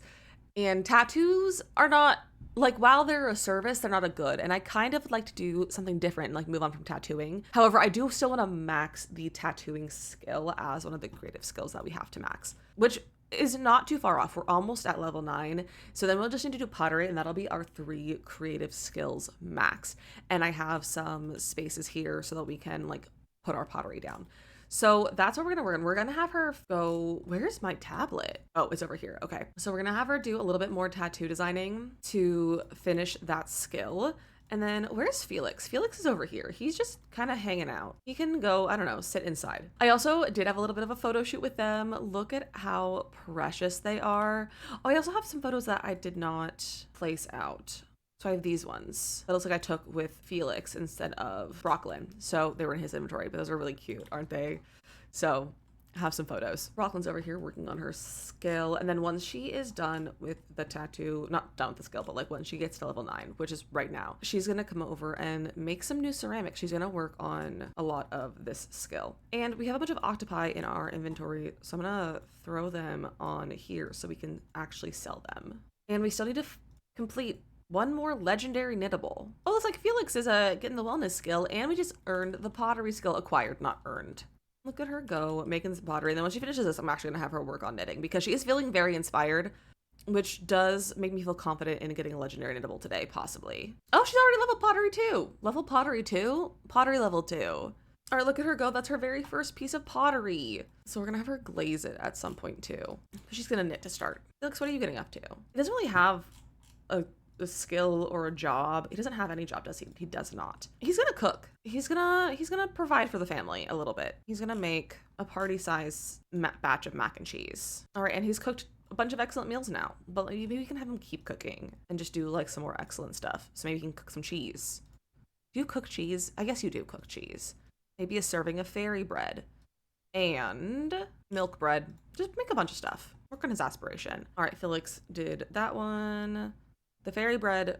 and tattoos are not, like, while they're a service, they're not a good. And I kind of like to do something different and like move on from tattooing. However, I do still want to max the tattooing skill as one of the creative skills that we have to max, which is not too far off. We're almost at level 9. So then we'll just need to do pottery, and that'll be our 3 creative skills max. And I have some spaces here so that we can like put our pottery down. So that's what we're gonna work on. We're gonna have her go, where's my tablet? Oh, it's over here. Okay. So we're gonna have her do a little bit more tattoo designing to finish that skill. And then where's Felix? Felix is over here. He's just kind of hanging out. He can go, I don't know, sit inside. I also did have a little bit of a photo shoot with them. Look at how precious they are. Oh, I also have some photos that I did not place out. So I have these ones that looks like I took with Felix instead of Brocklin. So they were in his inventory, but those are really cute, aren't they? So I have some photos. Brocklin's over here working on her skill. And then once she is done with the tattoo, not done with the skill, but like when she gets to level 9, which is right now, she's going to come over and make some new ceramics. She's going to work on a lot of this skill. And we have a bunch of octopi in our inventory, so I'm going to throw them on here so we can actually sell them. And we still need to complete one more legendary knittable. Oh, looks like Felix is getting the wellness skill, and we just earned the pottery skill. Acquired, not earned. Look at her go making some pottery. And then when she finishes this, I'm actually gonna have her work on knitting because she is feeling very inspired, which does make me feel confident in getting a legendary knittable today, possibly. Oh, she's already level pottery 2. Level pottery 2? Pottery level 2. All right, look at her go. That's her very first piece of pottery. So we're gonna have her glaze it at some point too. She's gonna knit to start. Felix, what are you getting up to? He doesn't really have a skill or a job. He doesn't have any job, does he? He does not. He's gonna cook. He's gonna provide for the family a little bit. He's gonna make a party size batch of mac and cheese. All right, and he's cooked a bunch of excellent meals now, but maybe we can have him keep cooking and just do like some more excellent stuff. So maybe he can cook some cheese. Do you cook cheese? I guess you do cook cheese. Maybe a serving of fairy bread and milk bread. Just make a bunch of stuff. Work on his aspiration. All right, Felix did that one. The fairy bread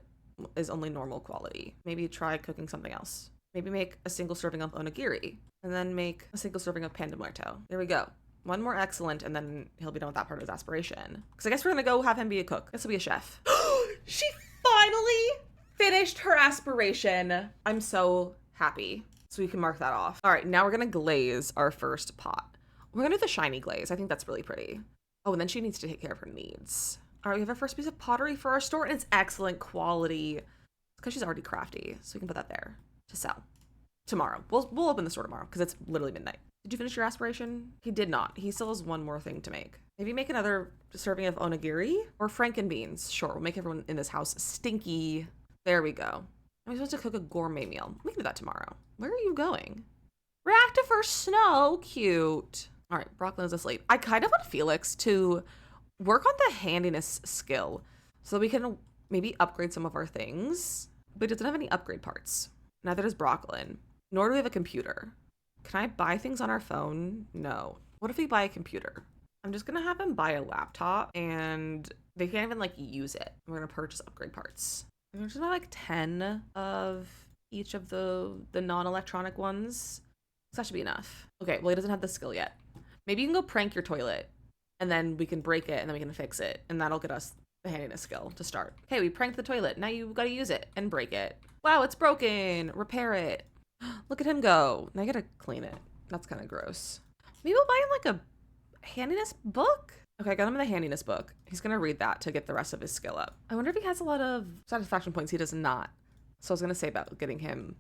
is only normal quality. Maybe try cooking something else. Maybe make a single serving of onigiri and then make a single serving of panda muerto. There we go. One more excellent, and then he'll be done with that part of his aspiration. Because I guess we're gonna go have him be a cook. I guess he'll be a chef. She finally finished her aspiration. I'm so happy. So we can mark that off. All right, now we're gonna glaze our first pot. We're gonna do the shiny glaze. I think that's really pretty. Oh, and then she needs to take care of her needs. All right, we have our first piece of pottery for our store, and it's excellent quality. It's because she's already crafty, so we can put that there to sell tomorrow. We'll open the store tomorrow because it's literally midnight. Did you finish your aspiration? He did not. He still has one more thing to make. Maybe make another serving of onigiri or frankenbeans. Sure, we'll make everyone in this house stinky. There we go. I'm supposed to cook a gourmet meal. We can do that tomorrow. Where are you going? Reactive for snow. Cute. All right, Brooklyn is asleep. I kind of want Felix to work on the handiness skill so we can maybe upgrade some of our things, but it doesn't have any upgrade parts. Neither does Brooklyn, nor do we have a computer. Can I buy things on our phone? No. What if we buy a computer? I'm just gonna have him buy a laptop and they can't even like use it. We're gonna purchase upgrade parts. I'm just gonna buy like 10 of each of the non-electronic ones. So that should be enough. Okay, well he doesn't have the skill yet. Maybe you can go prank your toilet and then we can break it and then we can fix it. And that'll get us the handiness skill to start. Okay, we pranked the toilet. Now you gotta use it and break it. Wow, it's broken. Repair it. Look at him go. Now I gotta clean it. That's kind of gross. Maybe we'll buy him like a handiness book? Okay, I got him the handiness book. He's gonna read that to get the rest of his skill up. I wonder if he has a lot of satisfaction points. He does not. So I was gonna say about getting him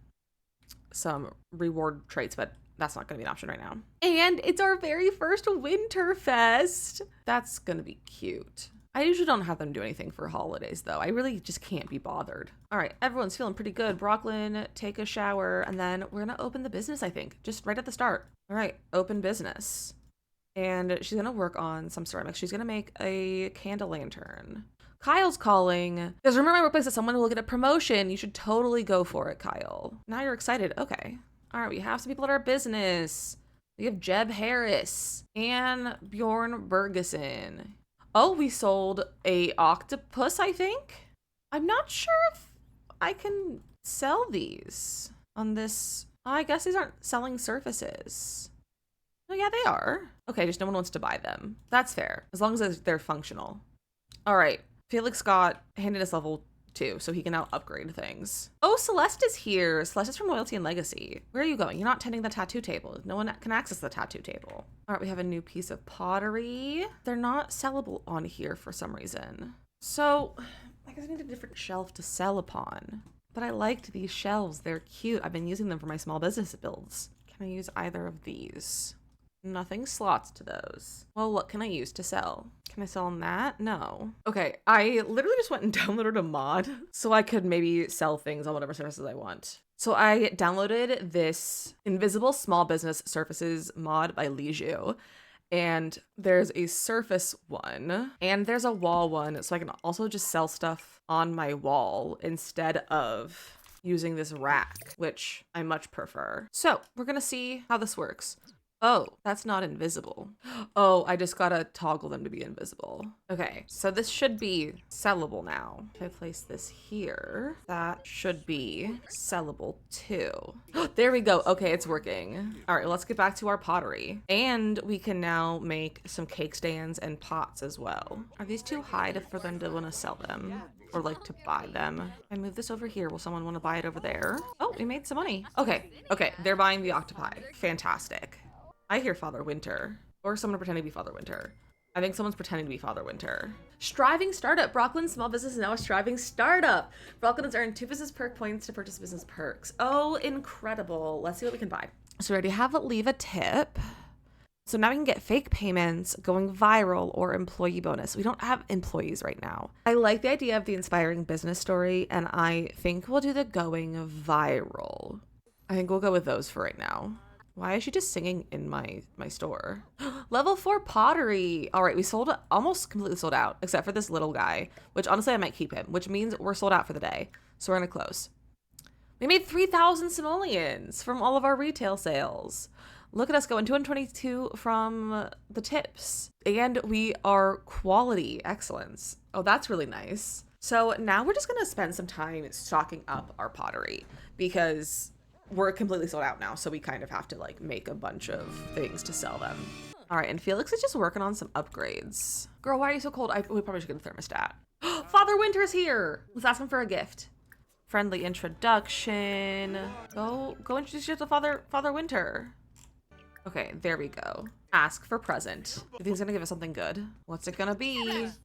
some reward traits, but that's not gonna be an option right now. And it's our very first Winterfest. That's gonna be cute. I usually don't have them do anything for holidays though. I really just can't be bothered. All right, everyone's feeling pretty good. Brooklyn, take a shower, and then we're gonna open the business, I think, just right at the start. All right, open business. And she's gonna work on some ceramics. She's gonna make a candle lantern. Kyle's calling. Because remember my workplace that someone will get a promotion. You should totally go for it, Kyle. Now you're excited. Okay. All right, we have some people at our business. We have Jeb Harris and Bjorn Bergeson. Oh, we sold a octopus, I think. I'm not sure if I can sell these on this. Oh, I guess these aren't selling surfaces. Oh, yeah, they are. Okay, just no one wants to buy them. That's fair, as long as they're functional. All right, Felix got handiness level 2, so he can now upgrade things. Oh, Celeste is here. Celeste is from Loyalty and Legacy. Where are you going? You're not tending the tattoo table. No one can access the tattoo table. All right, we have a new piece of pottery. They're not sellable on here for some reason. So I guess I need a different shelf to sell upon. But I liked these shelves. They're cute. I've been using them for my small business builds. Can I use either of these? Nothing slots to those. Well, what can I use to sell? Can I sell on that? No. Okay, I literally just went and downloaded a mod so I could maybe sell things on whatever surfaces I want. So I downloaded this Invisible Small Business Surfaces mod by Liju. And there's a surface one and there's a wall one. So I can also just sell stuff on my wall instead of using this rack, which I much prefer. So we're gonna see how this works. Oh, that's not invisible. Oh, I just gotta toggle them to be invisible. Okay, so this should be sellable now. If I place this here, that should be sellable too. There we go. Okay, it's working. All right, let's get back to our pottery. And we can now make some cake stands and pots as well. Are these too high for them to want to sell them? Or like to buy them? I move this over here. Will someone want to buy it over there? Oh, we made some money. Okay, they're buying the octopi. Fantastic. I hear Father Winter, or someone pretending to be Father Winter. I think someone's pretending to be Father Winter. Striving startup. Brooklyn's small business is now a striving startup. Brooklyn has earned 2 business perk points to purchase business perks. Oh, incredible. Let's see what we can buy. So we already have leave a tip. So now we can get fake payments, going viral, or employee bonus. We don't have employees right now. I like the idea of the inspiring business story, and I think we'll do the going viral. I think we'll go with those for right now. Why is she just singing in my store? Level 4 pottery. All right, we almost completely sold out, except for this little guy, which honestly I might keep him, which means we're sold out for the day. So we're gonna close. We made 3,000 simoleons from all of our retail sales. Look at us going, 222 from the tips. And we are quality excellence. Oh, that's really nice. So now we're just gonna spend some time stocking up our pottery because we're completely sold out now. So we kind of have to like make a bunch of things to sell them. All right, and Felix is just working on some upgrades. Girl, why are you so cold? We probably should get a thermostat. Father Winter's here. Let's ask him for a gift. Friendly introduction. Go introduce you to Father Winter. Okay, there we go. Ask for present. You think he's gonna give us something good? What's it gonna be?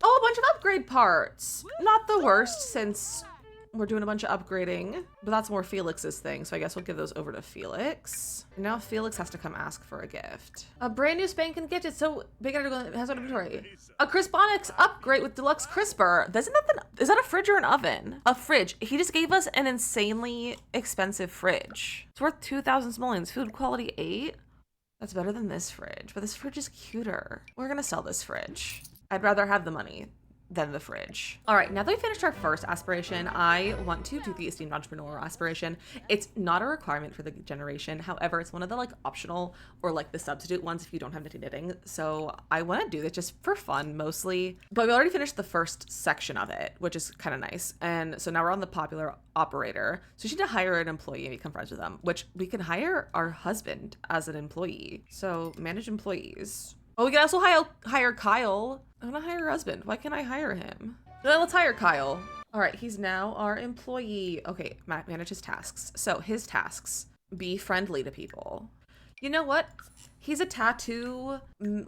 Oh, a bunch of upgrade parts. Not the worst since we're doing a bunch of upgrading, but that's more Felix's thing. So I guess we'll give those over to Felix. Now Felix has to come ask for a gift. A brand new spanking gift. It's so big. It has an inventory. A Crisponics upgrade with deluxe crisper. Is that a fridge or an oven? A fridge. He just gave us an insanely expensive fridge. It's worth 2,000 simoleons. Food quality 8. That's better than this fridge, but this fridge is cuter. We're gonna sell this fridge. I'd rather have the money than the fridge. All right, now that we finished our first aspiration, I want to do the esteemed entrepreneur aspiration. It's not a requirement for the generation. However, it's one of the like optional or like the substitute ones if you don't have knitting. So I want to do this just for fun mostly, but we already finished the first section of it, which is kind of nice. And so now we're on the popular operator. So you need to hire an employee and become friends with them, which we can hire our husband as an employee. So manage employees. Oh, we can also hire Kyle. I want to hire her husband. Why can't I hire him? No, let's hire Kyle. All right, he's now our employee. Okay, manage his tasks. So his tasks, be friendly to people. You know what? He's a tattoo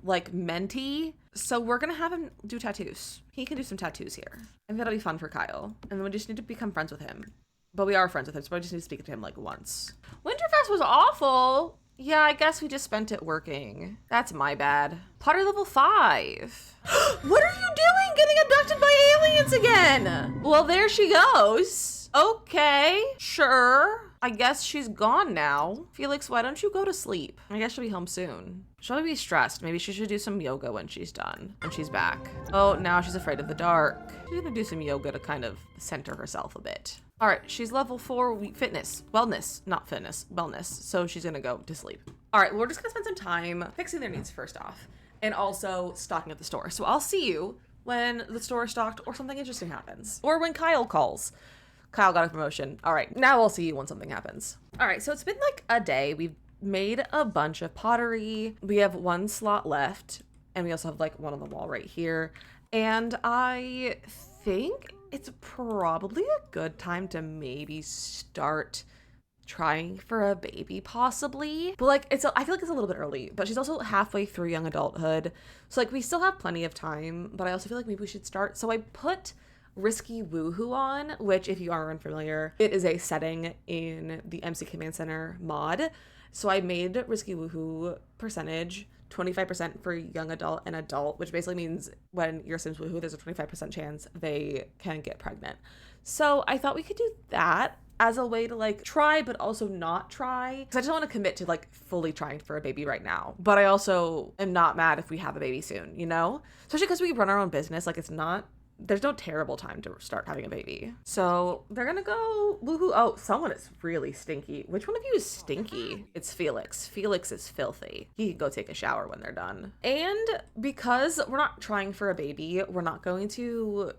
like mentee. So we're gonna have him do tattoos. He can do some tattoos here. And that'll be fun for Kyle. And then we just need to become friends with him. But we are friends with him, so I just need to speak to him like once. Winterfest was awful. Yeah, I guess we just spent it working. That's my bad. Potter level 5. What are you doing? Getting abducted by aliens again? Well, there she goes. Okay, sure. I guess she's gone now. Felix, why don't you go to sleep? I guess she'll be home soon. She'll be stressed. Maybe she should do some yoga when she's done, when she's back. Oh, now she's afraid of the dark. She's gonna do some yoga to kind of center herself a bit. All right, she's level 4 fitness, wellness, not fitness, wellness. So she's gonna go to sleep. All right, we're just gonna spend some time fixing their needs first off and also stocking up the store. So I'll see you when the store is stocked or something interesting happens or when Kyle calls. Kyle got a promotion. All right, now I'll see you when something happens. All right, so it's been like a day. We've made a bunch of pottery. We have 1 slot left and we also have like one on the wall right here. And I think it's probably a good time to maybe start trying for a baby possibly. But like I feel like it's a little bit early, but she's also halfway through young adulthood. So like we still have plenty of time, but I also feel like maybe we should start. So I put Risky Woohoo on, which if you are unfamiliar, it is a setting in the MC Command Center mod. So I made Risky Woohoo percentage 25% for young adult and adult, which basically means when your Sims woohoo, there's a 25% chance they can get pregnant. So I thought we could do that as a way to like try, but also not try. Because I just don't want to commit to like fully trying for a baby right now. But I also am not mad if we have a baby soon, you know? Especially because we run our own business. Like there's no terrible time to start having a baby. So they're gonna go woohoo. Oh, someone is really stinky. Which one of you is stinky? It's Felix. Felix is filthy. He can go take a shower when they're done. And because we're not trying for a baby, we're not going to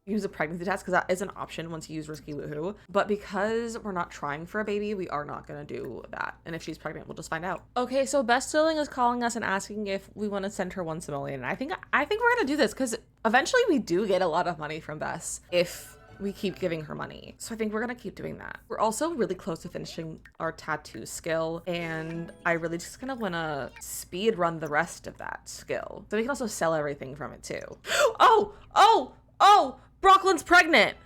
use a pregnancy test because that is an option once you use Risky Woohoo. But because we're not trying for a baby, we are not going to do that. And if she's pregnant, we'll just find out. Okay, so Best Sterling is calling us and asking if we want to send her 1 simoleon. I think we're going to do this because eventually we do get a lot of money from Bess if we keep giving her money. So I think we're going to keep doing that. We're also really close to finishing our tattoo skill. And I really just kind of want to speed run the rest of that skill. So we can also sell everything from it too. Oh! Brooklyn's pregnant.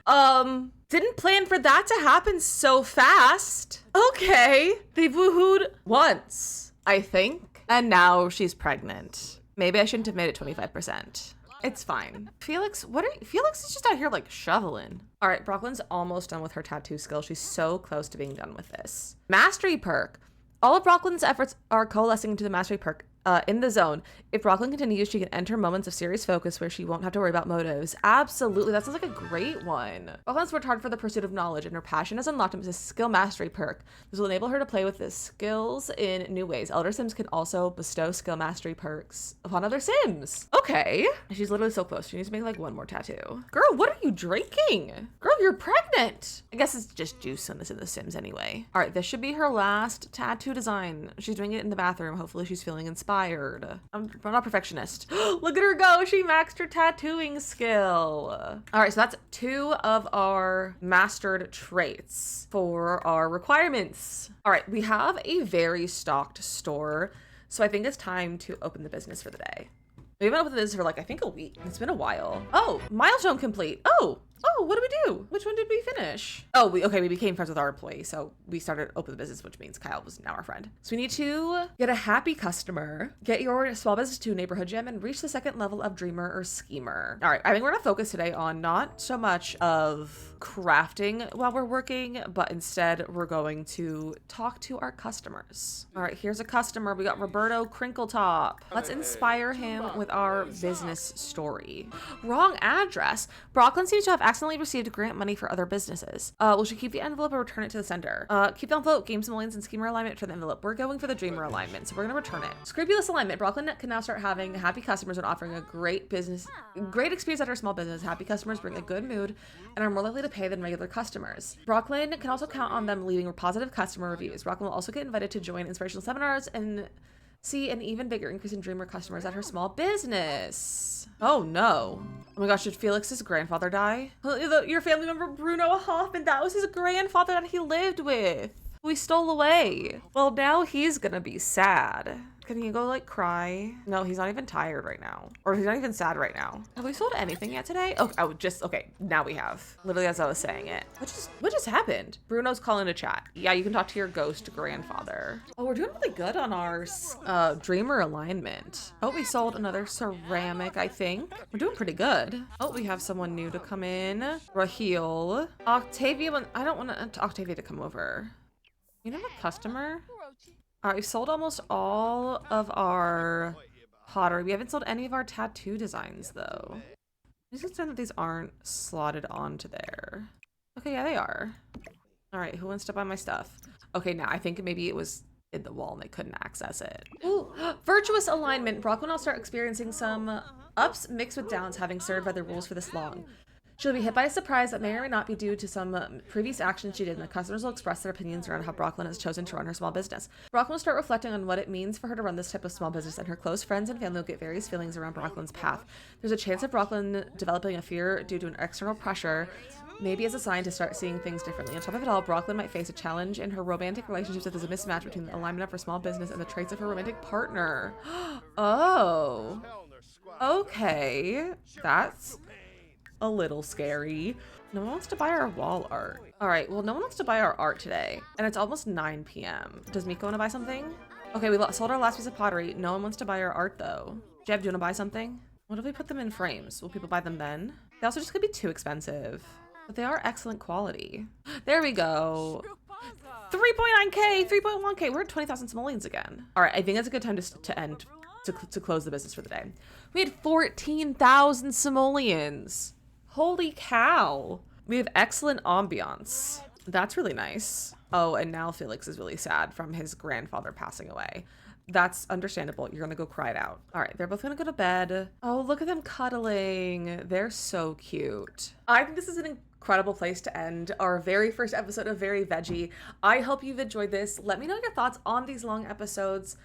Didn't plan for that to happen so fast. Okay. They've woohooed once, I think. And now she's pregnant. Maybe I shouldn't have made it 25%. It's fine. Felix is just out here like shoveling. All right, Brooklyn's almost done with her tattoo skill. She's so close to being done with this. Mastery perk. All of Brooklyn's efforts are coalescing into the mastery perk. In the zone. If Brooklyn continues, she can enter moments of serious focus where she won't have to worry about motives. Absolutely. That sounds like a great one. Brooklyn's worked hard for the pursuit of knowledge, and her passion has unlocked as a skill mastery perk. This will enable her to play with the skills in new ways. Elder Sims can also bestow skill mastery perks upon other Sims. Okay. She's literally so close. She needs to make like one more tattoo. Girl, what are you drinking? Girl, you're pregnant. I guess it's just juice in The Sims anyway. All right, this should be her last tattoo design. She's doing it in the bathroom. Hopefully she's feeling inspired. I'm not perfectionist. Look at her go. She maxed her tattooing skill. All right, so that's 2 of our mastered traits for our requirements. All right, we have a very stocked store, so I think it's time to open the business for the day. We haven't opened this for like, I think a week. It's been a while. Oh, milestone complete. Oh, what did we do? Which one did we finish? Oh, we became friends with our employee. So we started open the business, which means Kyle was now our friend. So we need to get a happy customer, get your small business to neighborhood gem, and reach the 2nd level of dreamer or schemer. All right, I think we're gonna focus today on not so much of crafting while we're working, but instead we're going to talk to our customers. All right, here's a customer. We got Roberto Crinkletop. Let's inspire him with our business story. Wrong address. Brooklyn seems to have accidentally received grant money for other businesses. We should keep the envelope or return it to the sender. Keep the envelope, games, simoleons, and schemer alignment for the envelope. We're going for the dreamer alignment, so we're gonna return it. Scrupulous alignment. Brooklyn can now start having happy customers and offering a great experience at our small business. Happy customers bring a good mood and are more likely to pay than regular customers. Brooklyn can also count on them leaving positive customer reviews. Brooklyn will also get invited to join inspirational seminars and see an even bigger increase in dreamer customers at her small business. Oh no. Oh my gosh, did Felix's grandfather die? Your family member Bruno Hoffman, that was his grandfather that he lived with. We stole away. Well, now he's gonna be sad. Can he go like cry? No, he's not even tired right now. Or he's not even sad right now. Have we sold anything yet today? Oh, okay, now we have. Literally as I was saying it. What just happened? Bruno's calling to chat. Yeah, you can talk to your ghost grandfather. Oh, we're doing really good on our dreamer alignment. Oh, we sold another ceramic, I think. We're doing pretty good. Oh, we have someone new to come in. Raheel. Octavia, I don't want Octavia to come over. You know, a customer? All right, we've sold almost all of our pottery. We haven't sold any of our tattoo designs though. I'm just concerned that these aren't slotted onto there. Okay, yeah, they are. All right, who wants to buy my stuff? Okay, now I think maybe it was in the wall and they couldn't access it. Ooh, virtuous alignment. Brooklyn will start experiencing some ups mixed with downs, having served by the rules for this long. She'll be hit by a surprise that may or may not be due to some previous actions she did, and the customers will express their opinions around how Brooklyn has chosen to run her small business. Brooklyn will start reflecting on what it means for her to run this type of small business, and her close friends and family will get various feelings around Brooklyn's path. There's a chance of Brooklyn developing a fear due to an external pressure, maybe as a sign to start seeing things differently. On top of it all, Brooklyn might face a challenge in her romantic relationships if there's a mismatch between the alignment of her small business and the traits of her romantic partner. Oh. Okay. That's a little scary. No one wants to buy our wall art. All right, well, no one wants to buy our art today. And it's almost 9 p.m. Does Miko want to buy something? Okay, we sold our last piece of pottery. No one wants to buy our art though. Jeb, do you want to buy something? What if we put them in frames? Will people buy them then? They also just could be too expensive, but they are excellent quality. There we go. 3.9K, 3.1K. We're at 20,000 simoleons again. All right, I think that's a good time to close the business for the day. We had 14,000 simoleons. Holy cow. We have excellent ambiance. That's really nice. Oh, and now Felix is really sad from his grandfather passing away. That's understandable. You're gonna go cry it out. All right, they're both gonna go to bed. Oh, look at them cuddling. They're so cute. I think this is an incredible place to end our very first episode of Very Veggie. I hope you've enjoyed this. Let me know your thoughts on these long episodes,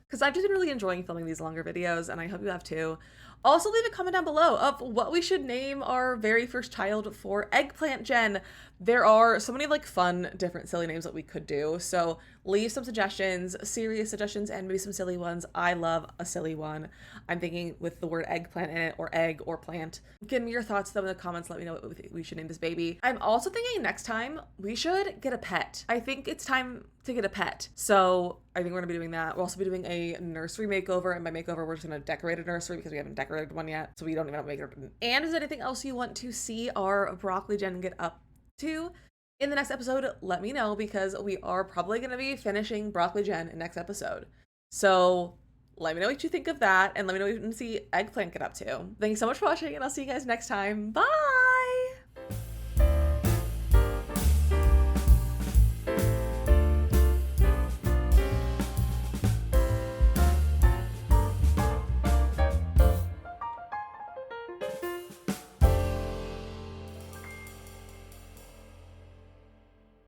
because I've just been really enjoying filming these longer videos, and I hope you have too. Also, leave a comment down below of what we should name our very first child for Eggplant Jen. There are so many like fun, different, silly names that we could do. So leave some suggestions, serious suggestions, and maybe some silly ones. I love a silly one. I'm thinking with the word eggplant in it, or egg, or plant. Give me your thoughts though in the comments. Let me know what we should name this baby. I'm also thinking next time we should get a pet. I think it's time to get a pet. So I think we're gonna be doing that. We'll also be doing a nursery makeover, and by makeover, we're just gonna decorate a nursery because we haven't decorated one yet. So we don't even have to make it. And is there anything else you want to see our broccoli Jen get up to in the next episode? Let me know, because we are probably going to be finishing broccoli Jen in next episode. So Let me know what you think of that, and let me know what you can see Eggplant get up to. Thank you so much for watching, and I'll see you guys next time. Bye!